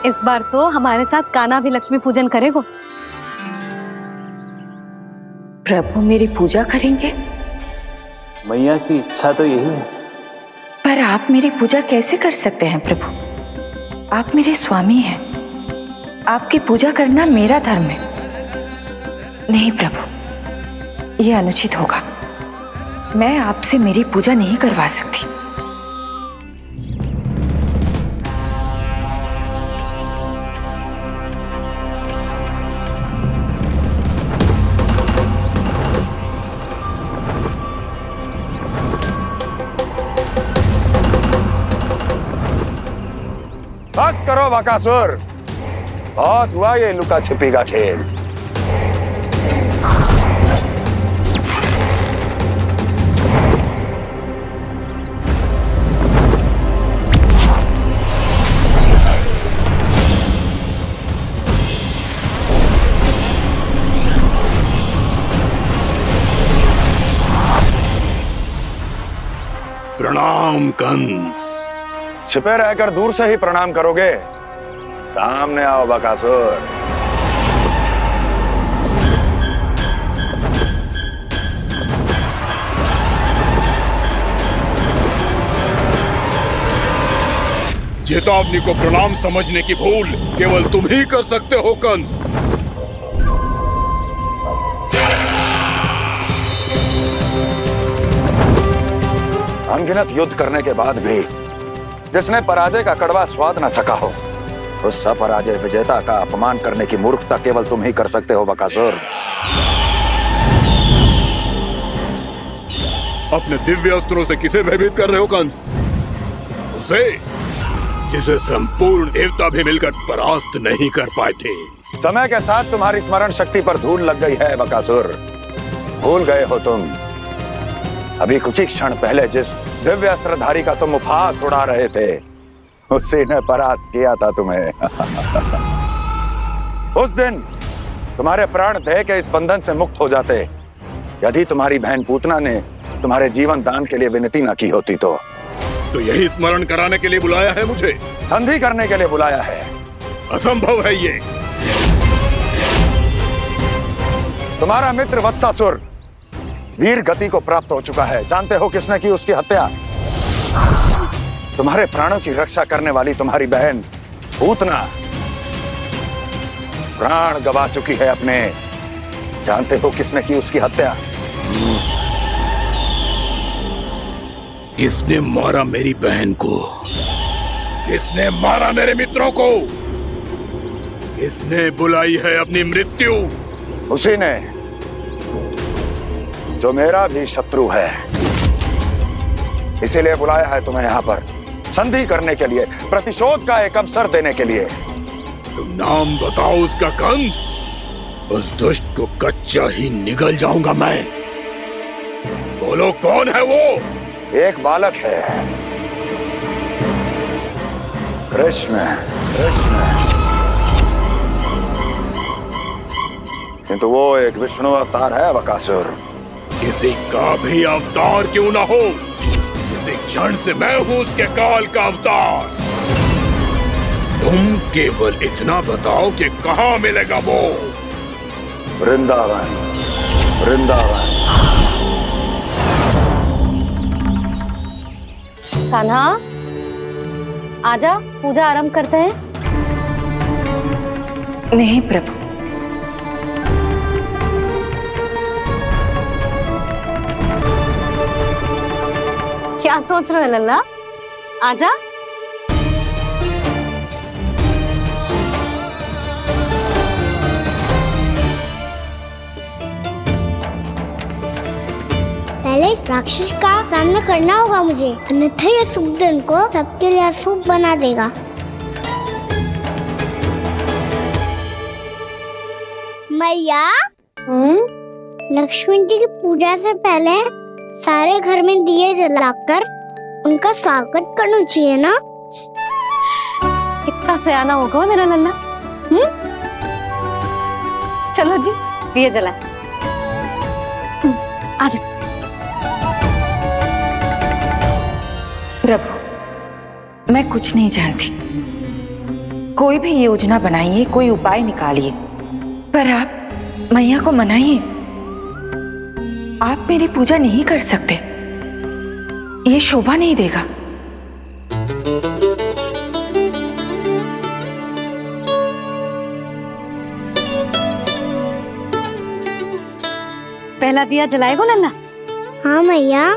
इस बार तो हमारे साथ कान्हा भी लक्ष्मी पूजन करेगा। प्रभु मेरी पूजा करेंगे? मैया की इच्छा तो यही है। पर आप मेरी पूजा कैसे कर सकते हैं प्रभु? आप मेरे स्वामी हैं, आपकी पूजा करना मेरा धर्म है। नहीं प्रभु, यह अनुचित होगा। मैं आपसे मेरी पूजा नहीं करवा सकती। बस करो बकासुर, बहुत हुआ ये लुका छिपी का खेल। प्रणाम कंस। छिपे रहकर दूर से ही प्रणाम करोगे? सामने आओ बकासुर। चेतावनी को प्रणाम समझने की भूल केवल तुम ही कर सकते हो कंस। अनगिनत युद्ध करने के बाद भी जिसने पराजय का कड़वा स्वाद न चखा हो, उस अपराजय विजेता का अपमान करने की मूर्खता केवल तुम ही कर सकते हो बकासुर। अपने दिव्य अस्त्रों से किसे भयभीत कर रहे हो कंस? उसे जिसे संपूर्ण देवता भी मिलकर परास्त नहीं कर पाए थे। समय के साथ तुम्हारी स्मरण शक्ति पर धूल लग गई है बकासुर। भूल गए हो तुम अभी कुछ ही क्षण पहले जिस दिव्य अस्त्रधारी का तुम उपहास उड़ा रहे थे, उसी ने परास्त किया था तुम्हें। उस दिन तुम्हारे प्राण देह के इस बंधन से मुक्त हो जाते यदि तुम्हारी बहन पूतना ने तुम्हारे जीवन दान के लिए विनती न की होती। तो यही स्मरण कराने के लिए बुलाया है मुझे? संधि करने के लिए बुलाया है। असंभव है ये। तुम्हारा मित्र वत्सासुर वीर गति को प्राप्त हो चुका है। जानते हो किसने की उसकी हत्या? तुम्हारे प्राणों की रक्षा करने वाली तुम्हारी बहन पूतना प्राण गवा चुकी है अपने। जानते हो किसने की उसकी हत्या? किसने मारा मेरी बहन को? किसने मारा मेरे मित्रों को? किसने बुलाई है अपनी मृत्यु? उसी ने जो मेरा भी शत्रु है। इसीलिए बुलाया है तुम्हें यहाँ पर संधि करने के लिए, प्रतिशोध का एक अवसर देने के लिए। तुम नाम बताओ उसका कंस। उस दुष्ट को कच्चा ही निगल जाऊंगा मैं। बोलो कौन है वो? एक बालक है, कृष्ण। किंतु वो एक विष्णु अवतार है बकासुर। किसी का भी अवतार क्यों ना हो, इसी क्षण से मैं हूं उसके काल का अवतार। तुम केवल इतना बताओ कि कहां मिलेगा वो? वृंदावन। वृंदावन। कान्हा, आजा पूजा आरंभ करते हैं। नहीं प्रभु, क्या सोच रहे हो लल्ला? आजा। पहले इस राक्षस का सामना करना होगा मुझे, अन्यथा ये शुभ दिन को सबके लिए अशुभ बना देगा। मैया, लक्ष्मण जी की पूजा से पहले सारे घर में दिए जलाकर उनका स्वागत करना चाहिए ना? कितना सयाना होगा मेरा लल्ला। चलो जी दिए जलाए। आजा। प्रभु, मैं कुछ नहीं जानती। कोई भी योजना बनाइए, कोई उपाय निकालिए, पर आप मैया को मनाइए। आप मेरी पूजा नहीं कर सकते, ये शोभा नहीं देगा। पहला दिया जलाएगो लल्ला? हाँ मैया।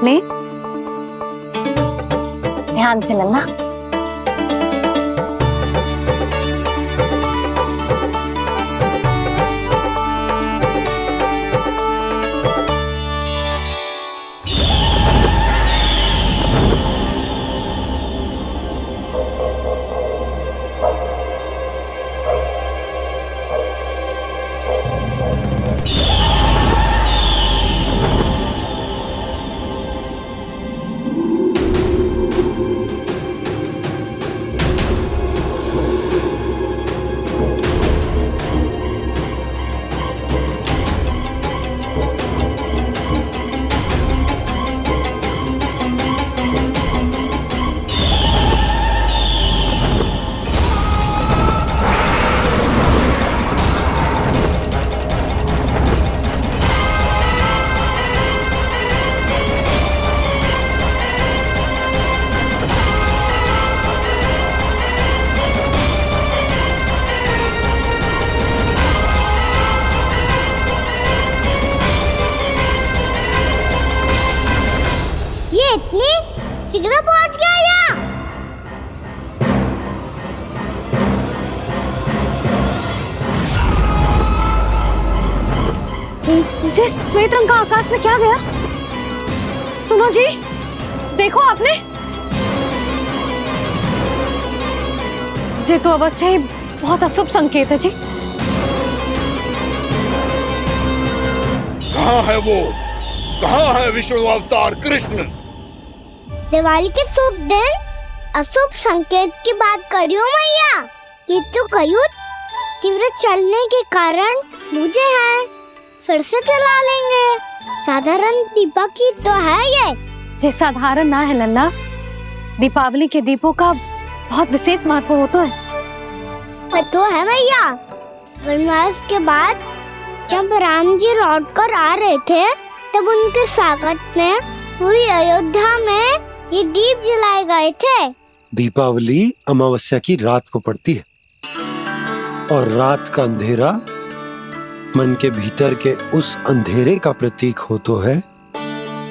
ले ध्यान से लल्ला। इतनी शीघ्र पहुंच गया यहाँ? जी श्वेत रंग का आकाश में क्या गया? सुनो जी, देखो आपने, ये तो अवश्य ही बहुत अशुभ संकेत है जी। कहाँ है वो? कहाँ है विष्णु अवतार कृष्ण? दिवाली के शुभ दिन अशुभ संकेत की बात करियो मैया। ये तो कयूत तीव्र चलने के कारण मुझे है, फिर से चला लेंगे। साधारण दीपक ही तो है ये साधारण ना है लल्ला, दीपावली के दीपों का बहुत विशेष महत्व होता है। तो है मैया, वनवास के बाद जब राम जी लौटकर आ रहे थे तब उनके स्वागत में पूरी अयोध्या में ये दीप जलाए गए थे। दीपावली अमावस्या की रात को पड़ती है और रात का अंधेरा मन के भीतर के उस अंधेरे का प्रतीक होता है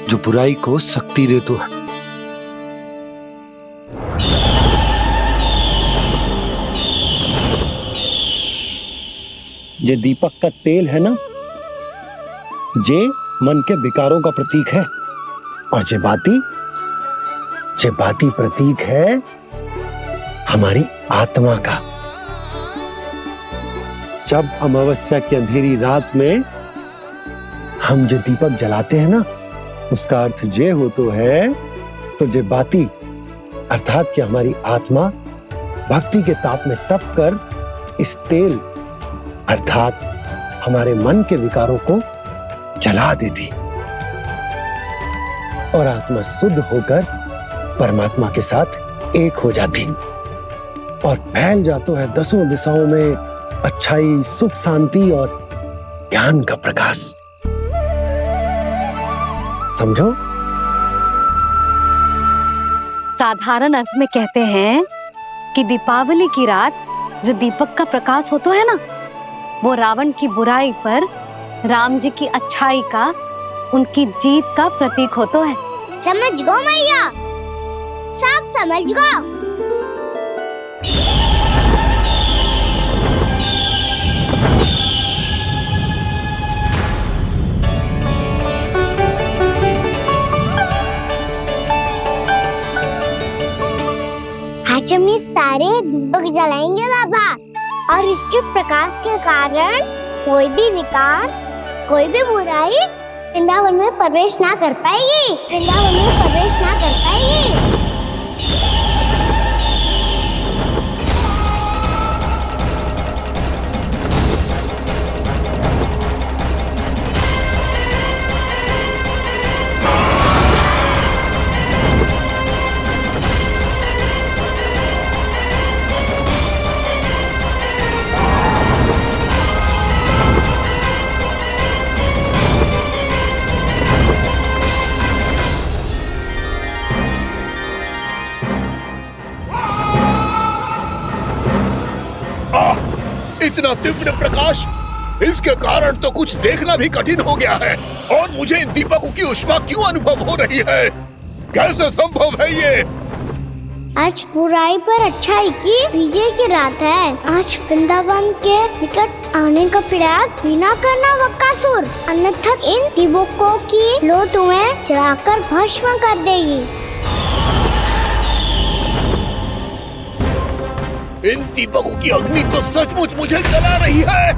जो बुराई को शक्ति देता है। ये दीपक का तेल है ना, जे मन के विकारों का प्रतीक है, और जे बाती प्रतीक है हमारी आत्मा का। जब अमावस्या की अंधेरी रात में हम जो दीपक जलाते हैं ना, उसका अर्थ ये हो तो है, तो जे बाती अर्थात कि हमारी आत्मा भक्ति के ताप में तप कर इस तेल अर्थात हमारे मन के विकारों को जला देती और आत्मा शुद्ध होकर परमात्मा के साथ एक हो जाती और फैल जाता है दसों दिशाओं में अच्छाई, सुख, शांति और ज्ञान का प्रकाश। समझो? साधारण अर्थ में कहते हैं कि दीपावली की रात जो दीपक का प्रकाश होता है ना, वो रावण की बुराई पर राम जी की अच्छाई का, उनकी जीत का प्रतीक होता है। समझ गो मैया, सब समझ गो। आज हम ये सारे दीपक जलाएंगे बाबा, और इसके प्रकाश के कारण कोई भी विकार, कोई भी बुराई वृंदावन में प्रवेश ना कर पाएगी, वृंदावन में प्रवेश ना कर पाएगी। इतना तीव्र प्रकाश, इसके कारण तो कुछ देखना भी कठिन हो गया है। और मुझे इन दीपकों की उष्मा क्यों अनुभव हो रही है? कैसे संभव है ये? आज बुराई पर अच्छाई की विजय की रात है। आज वृंदावन के निकट आने का प्रयास भी ना करना बकासुर, अन्यथा इन दीपकों की लो तुम्हें जलाकर भस्म कर देगी। इन दीपकों की अग्नि तो सचमुच मुझे जला रही है।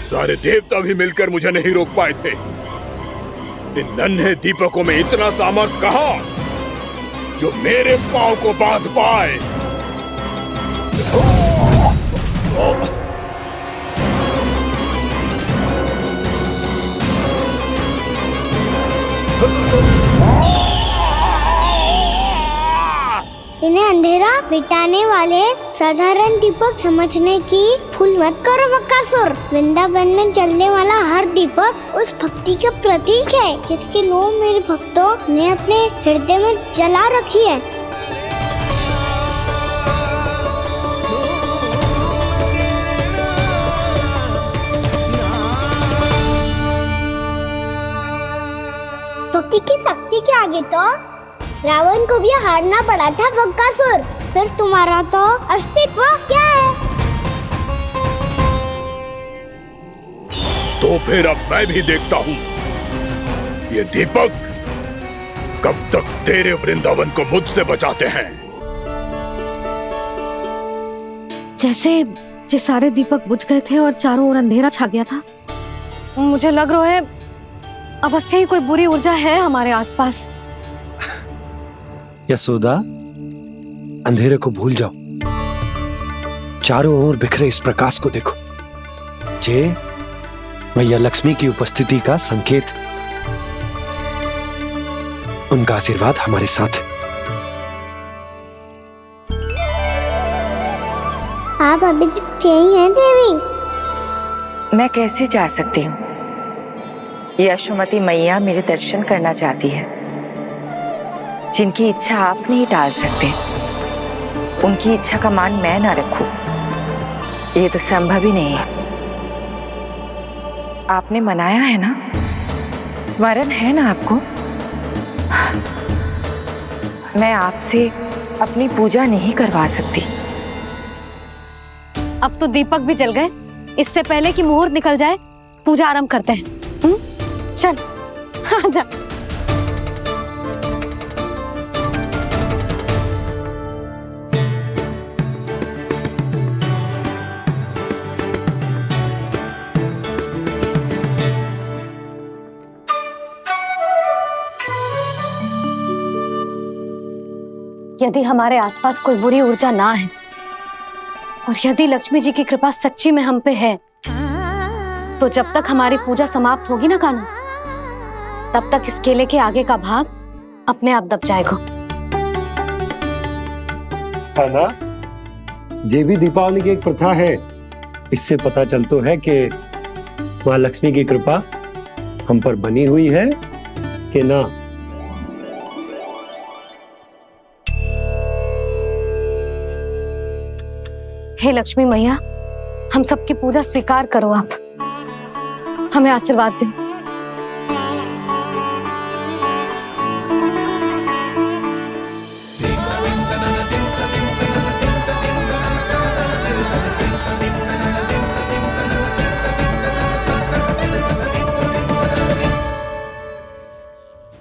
सारे देवता भी मिलकर मुझे नहीं रोक पाए थे। इन नन्हे दीपकों में इतना सामर्थ कहां जो मेरे पांव को बांध पाए। इन्हें अंधेरा मिटाने वाले साधारण दीपक समझने की भूल मत करो बकासुर। वृंदावन में जलने वाला हर दीपक उस भक्ति का प्रतीक है जिसकी लो मेरे भक्तों ने अपने हृदय में जला रखी है। भक्ति की शक्ति के आगे तो रावण को भी हारना पड़ा था बकासुर। फिर तुम्हारा तो अस्तित्व क्या है? तो फिर अब मैं भी देखता हूँ ये दीपक कब तक तेरे वृंदावन को मुझसे बचाते हैं। जैसे ये सारे दीपक बुझ गए थे और चारों ओर अंधेरा छा गया था, मुझे लग रहा है अवश्य ही कोई बुरी ऊर्जा है हमारे आसपास। यशोदा, अंधेरे को भूल जाओ, चारों ओर बिखरे इस प्रकाश को देखो। जे मैया लक्ष्मी की उपस्थिति का संकेत, उनका आशीर्वाद हमारे साथ है। आप अभी तक यही हैं देवी? मैं कैसे जा सकती हूँ? यशोमती मैया मेरे दर्शन करना चाहती है। जिनकी इच्छा आप नहीं टाल सकते, उनकी इच्छा का मान मैं ना रखूं, ये तो संभव ही नहीं है। आपने मनाया है ना, स्मरण है ना आपको? मैं आपसे अपनी पूजा नहीं करवा सकती। अब तो दीपक भी जल गए, इससे पहले कि मुहूर्त निकल जाए पूजा आरंभ करते हैं। चल आजा। यदि हमारे आसपास कोई बुरी ऊर्जा ना है और यदि लक्ष्मी जी की कृपा सच्ची में हम पे है, तो जब तक हमारी पूजा समाप्त होगी ना कान्हा, तब तक इस केले के आगे का भाग अपने आप दब जाएगा। है ना? ये भी दीपावली की एक प्रथा है। इससे पता चलता है कि माँ लक्ष्मी की कृपा हम पर बनी हुई है कि ना। हे लक्ष्मी मैया, हम सबकी पूजा स्वीकार करो, आप हमें आशीर्वाद दो।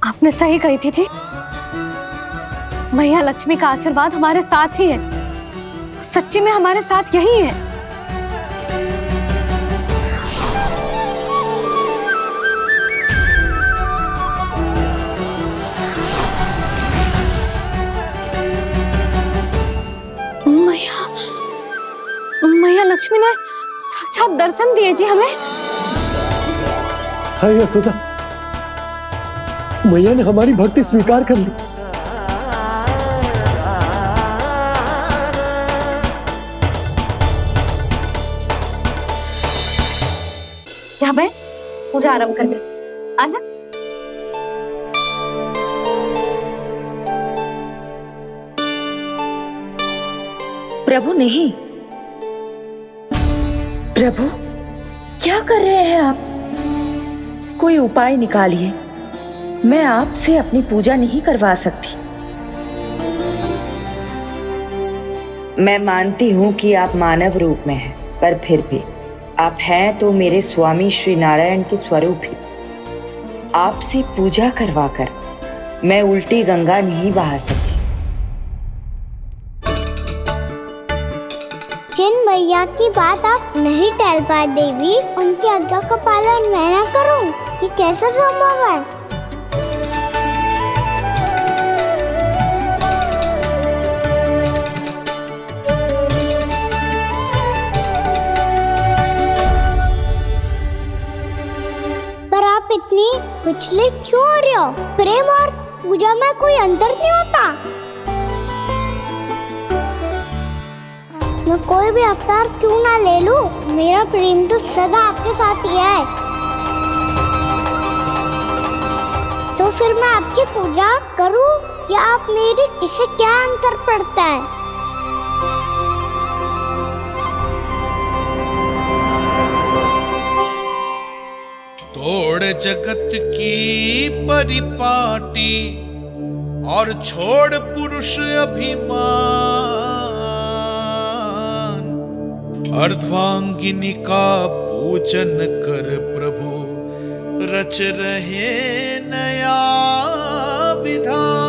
आपने सही कही थी जी, मैया लक्ष्मी का आशीर्वाद हमारे साथ ही है। सच्ची में हमारे साथ यही है। मैया लक्ष्मी ने साक्षात दर्शन दिए जी हमें। हाय यशोदा, मैया ने हमारी भक्ति स्वीकार कर ली। यहाँ बैठ, पूजा आरंभ कर दे। आजा। प्रभु नहीं, प्रभु क्या कर रहे हैं आप? कोई उपाय निकालिए। मैं आपसे अपनी पूजा नहीं करवा सकती। मैं मानती हूँ कि आप मानव रूप में हैं, पर फिर भी आप हैं तो मेरे स्वामी श्री नारायण के स्वरूप ही। आपसे पूजा करवाकर मैं उल्टी गंगा नहीं बहा सकी। जिन मैया की बात आप नहीं टाल पाए देवी, उनकी आज्ञा का पालन मैं ना करूं, ये कैसे संभव है? पर आप इतनी विचलित क्यों हो रहे हो? प्रेम और पूजा में कोई अंतर नहीं होता। मैं कोई भी अवतार क्यों ना ले लूं, मेरा प्रेम तो सदा आपके साथ ही है। तो फिर मैं आपकी पूजा करूं या आप मेरी? इससे क्या अंतर पड़ता है? तोड़ जगत की परिपाटी और छोड़ पुरुष अभिमान, अर्धांगिनी का पूजन कर प्रभु रच रहे नया विधान।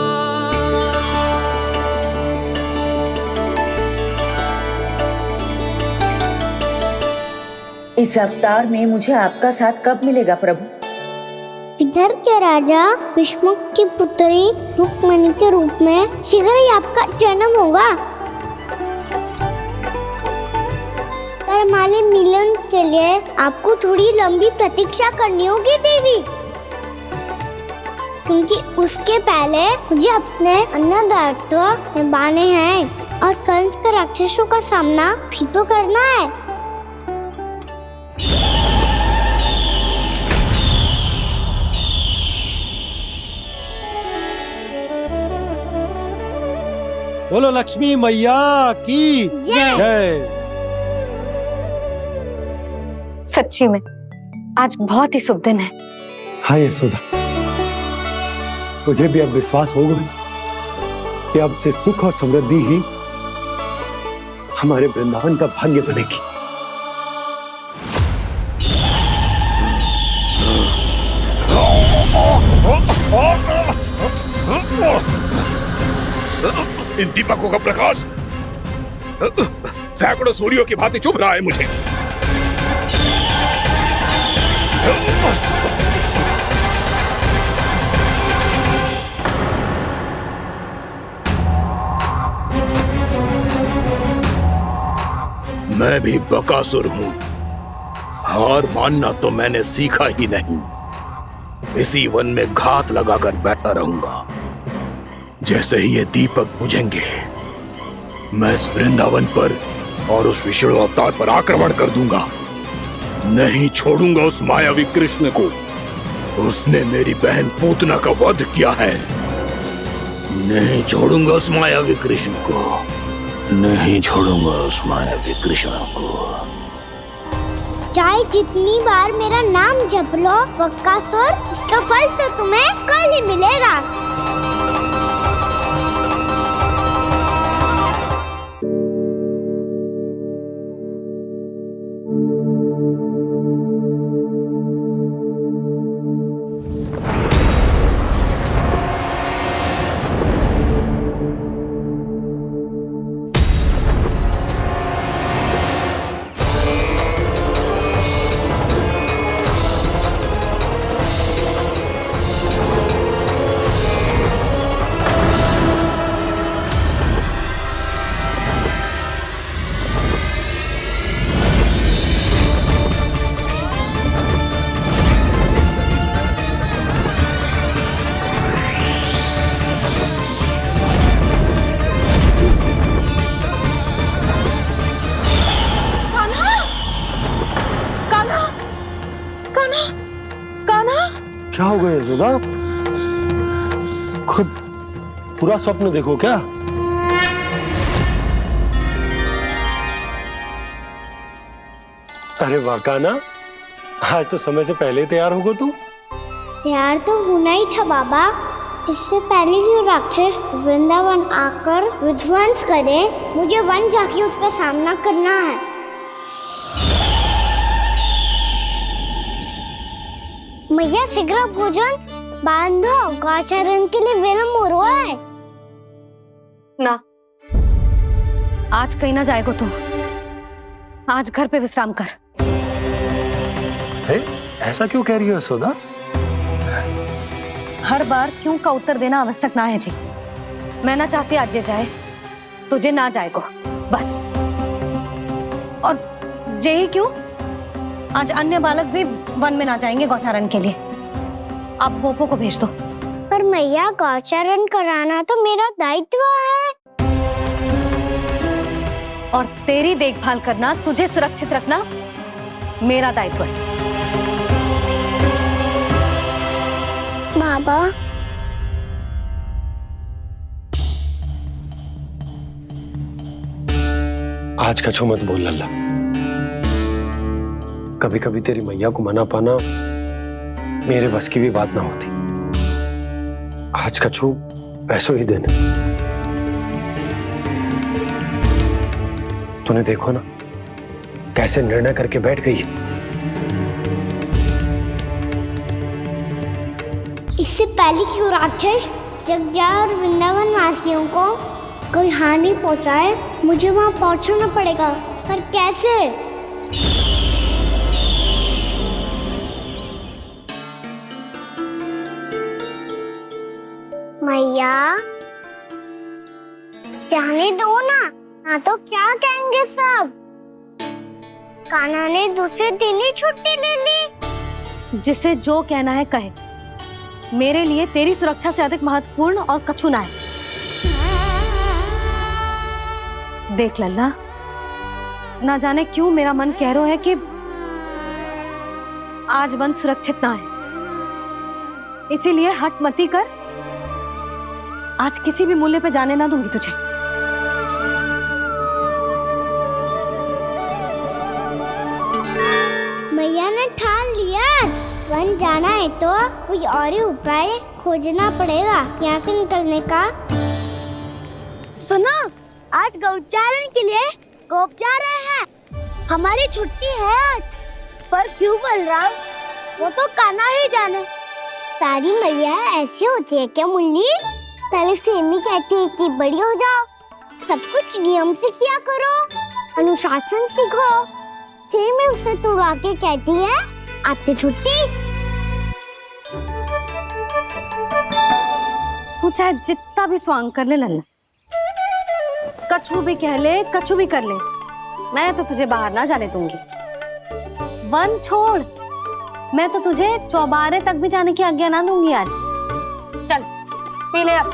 इस अवतार में मुझे आपका साथ कब मिलेगा प्रभु? इधर के राजा भीष्मक की पुत्री रुक्मणी के रूप में शीघ्र ही आपका जन्म होगा। हमारे मिलन के लिए आपको थोड़ी लंबी प्रतीक्षा करनी होगी देवी, क्योंकि उसके पहले मुझे अपने अन्य दायित्व निभाने हैं और कंस के राक्षसों का सामना भी तो करना है। बोलो लक्ष्मी मैया की जय। सच्ची में आज बहुत ही शुभ दिन है। हाँ यशोदा, मुझे भी अब विश्वास हो गया कि अब से सुख और समृद्धि ही हमारे वृंदावन का भाग्य बनेगी। इन दीपकों का प्रकाश सैकड़ों सूर्यों की भांति चुभ रहा है मुझे। मैं भी बकासुर हूं, हार मानना तो मैंने सीखा ही नहीं। इसी वन में घात लगाकर बैठा रहूंगा। जैसे ही ये दीपक बुझेंगे, मैं इस वृंदावन पर और उस विष्णु अवतार पर आक्रमण कर दूंगा। नहीं छोड़ूंगा उस मायावी कृष्ण को। उसने मेरी बहन पूतना का वध किया है। नहीं छोड़ूंगा उस मायावी कृष्ण को। नहीं छोड़ूंगा उस मायावी कृष्ण को। चाहे जितनी बार मेरा नाम जप लो बक्कासुर, इसका फल तो तुम्हें कल ही मिलेगा। क्या हो गया यशोदा? खुद पूरा स्वप्न देखो क्या? अरे वाह कान्हा, आज तो समय से पहले ही तैयार होगा तू। तैयार तो होना ही था बाबा। इससे पहले कि वो राक्षस वृंदावन आकर विध्वंस करे, मुझे वन जाके उसका सामना करना है। मैया शीघ्र भोजन बांधो, गौचरण के लिए विलंब हो रहा है। ना, आज कहीं ना जाएगो तुम। आज घर पे विश्राम कर। ऐसा क्यों कह रही हो यशोदा? हर बार क्यों का उत्तर देना आवश्यक ना है जी। मैं ना चाहती आज ये जाए, तुझे ना जाएगो बस। और जे ही क्यों, आज अन्य बालक भी वन में ना जाएंगे गौचारण के लिए। आप गोपो को भेज दो। पर मैया गौचरण कराना तो मेरा दायित्व है। और तेरी देखभाल करना, तुझे सुरक्षित रखना मेरा दायित्व है। बाबा, आज कछु मत बोल लल्ला। कभी कभी तेरी मैया को मना पाना मेरे बस की भी बात ना होती। आज कछु पैसों ही देने। तूने देखो ना कैसे निर्णय करके बैठ गई है। इससे पहले कि वो राक्षस जगजा और वृंदावन वासियों को कोई हानि पहुंचाए, मुझे वहां पहुंचना पड़ेगा। पर कैसे? मैया, जाने दो ना, हाँ तो क्या कहेंगे सब। कान्हा ने दूसरे दिन ही छुट्टी ले ली। जिसे जो कहना है कहे। मेरे लिए तेरी सुरक्षा से अधिक महत्वपूर्ण और कछु ना है। देख लल्ला, ना जाने क्यों मेरा मन कह रहा है कि आज वन सुरक्षित ना है। इसीलिए हट मती कर। आज किसी भी मूल्य पे जाने ना दूंगी तुझे। मैया ने ठान लिया, आज वन जाना है तो कोई और ही उपाय खोजना पड़ेगा यहाँ से निकलने का। सुनो, आज गौचारण के लिए गोप जा रहे हैं। हमारी छुट्टी है आज। पर क्यों बलराम? वो तो कान्हा ही जाने। सारी मैया ऐसी होती है क्या मुन्नी? पहले सेमी कहती है कि बड़ी हो जाओ, सब कुछ नियम से किया करो, अनुशासन सीखो। सेमी उसे तुड़वा के कहती है आपकी छुट्टी। तू चाहे जितना भी स्वांग कर ले लल्ला, कछु भी कह ले, कछु भी कर ले, मैं तो तुझे बाहर ना जाने दूंगी। वन छोड़, मैं तो तुझे चौबारे तक भी जाने की आज्ञा ना दूंगी आज। चल पी ले अब।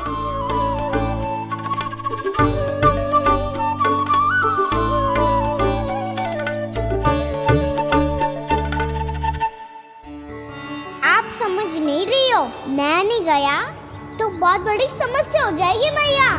बहुत बड़ी समस्या हो जाएगी मैया।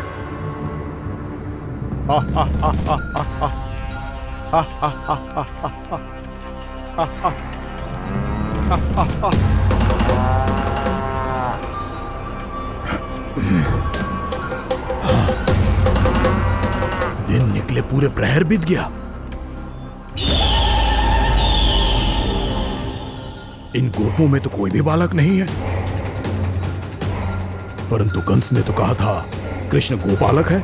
दिन निकले पूरे प्रहर बीत गया। इन गोपों में तो कोई भी बालक नहीं है, परंतु कंस ने तो कहा था कृष्ण गोपालक है।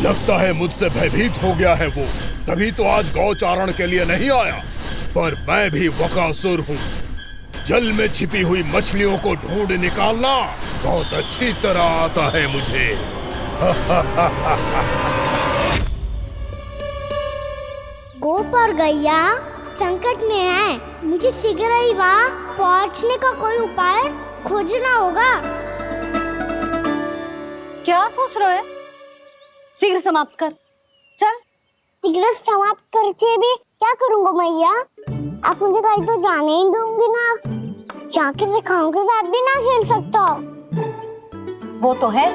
लगता है मुझसे भयभीत हो गया है वो, तभी तो आज गौचारण के लिए नहीं आया। पर मैं भी बकासुर हूँ, जल में छिपी हुई मछलियों को ढूंढ निकालना बहुत अच्छी तरह आता है मुझे। गोप और गैया संकट में है, मुझे शीघ्र ही वहाँ पहुँचने का कोई उपाय खोजना होगा। क्या सोच रहे हो? शीघ्र समाप्त कर, चल। शीघ्र समाप्त करके भी क्या करूँगा मैया? आप मुझे कहीं तो जाने ही दूंगी ना, जाके सिखाओं के साथ भी ना खेल सकता। वो तो है,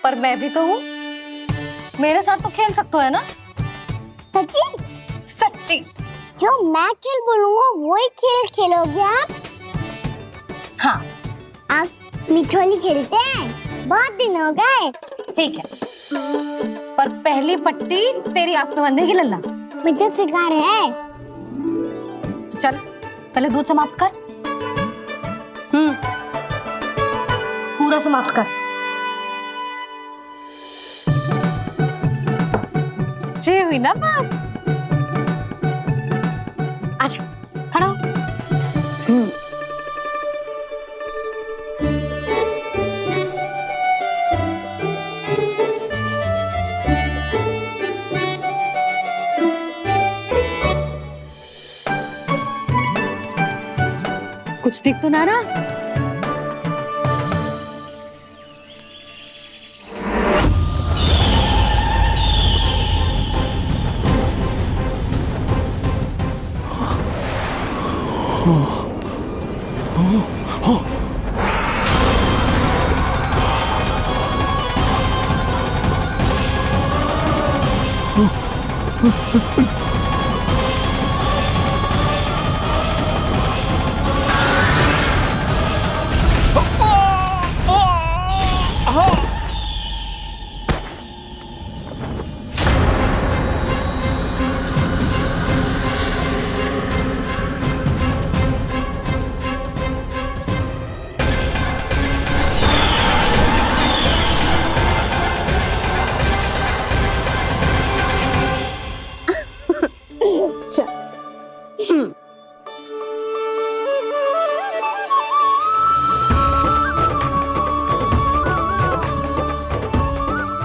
पर मैं भी तो हूँ, मेरे साथ तो खेल सकते हो, है ना? सच्ची? सच्ची। जो मैं खेल बोलूँगा वही खेल खेलोगे आप? हाँ। आप मिठोली खेलते हैं? बहुत दिन हो गए। ठीक है, पर पहली पट्टी तेरी आंख में बंधेगी लल्ला। मुझे शिकार है। चल, पहले दूध समाप्त कर। पूरा समाप्त कर। जे हुई ना बात। आजा, खड़ा हो। कुछ दिख तो ना रहा।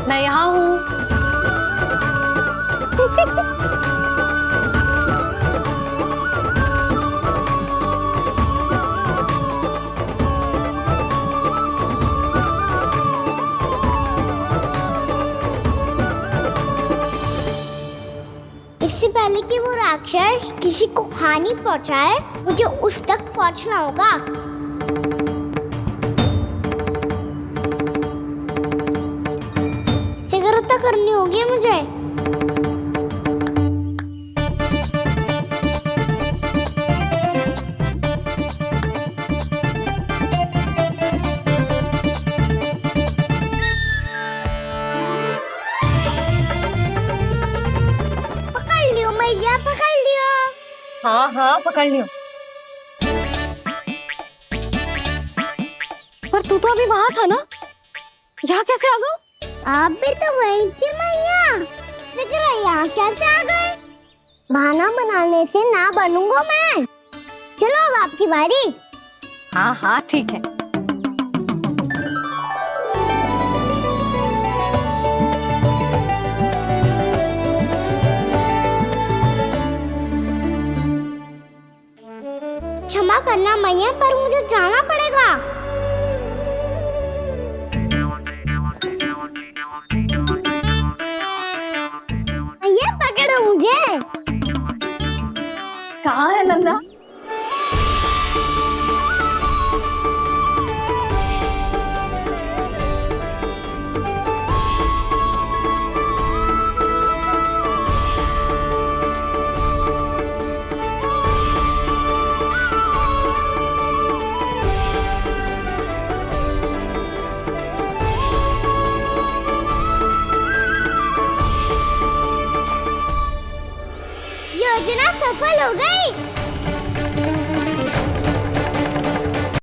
मैं यहाँ हूँ। इससे पहले कि वो राक्षस किसी को हानि पहुंचाए, मुझे उस तक पहुंचना होगा। शीघ्रता करनी होगी मुझे। पकड़ लियो मैया, पकड़ लियो। हाँ हाँ, पकड़ लियो। पर तू तो अभी वहां था ना, यहाँ कैसे आ गया? आप भी तो वही थी मैया, शीघ्र यहाँ कैसे आ गए? बहाना बनाने से ना बनूंगा मैं। चलो अब आपकी बारी। हाँ हाँ ठीक है। क्षमा करना मैया, पर मुझे जाना पड़ेगा। मैया पकड़ो मुझे। कहाँ है नंदा? योजना सफल हो गई।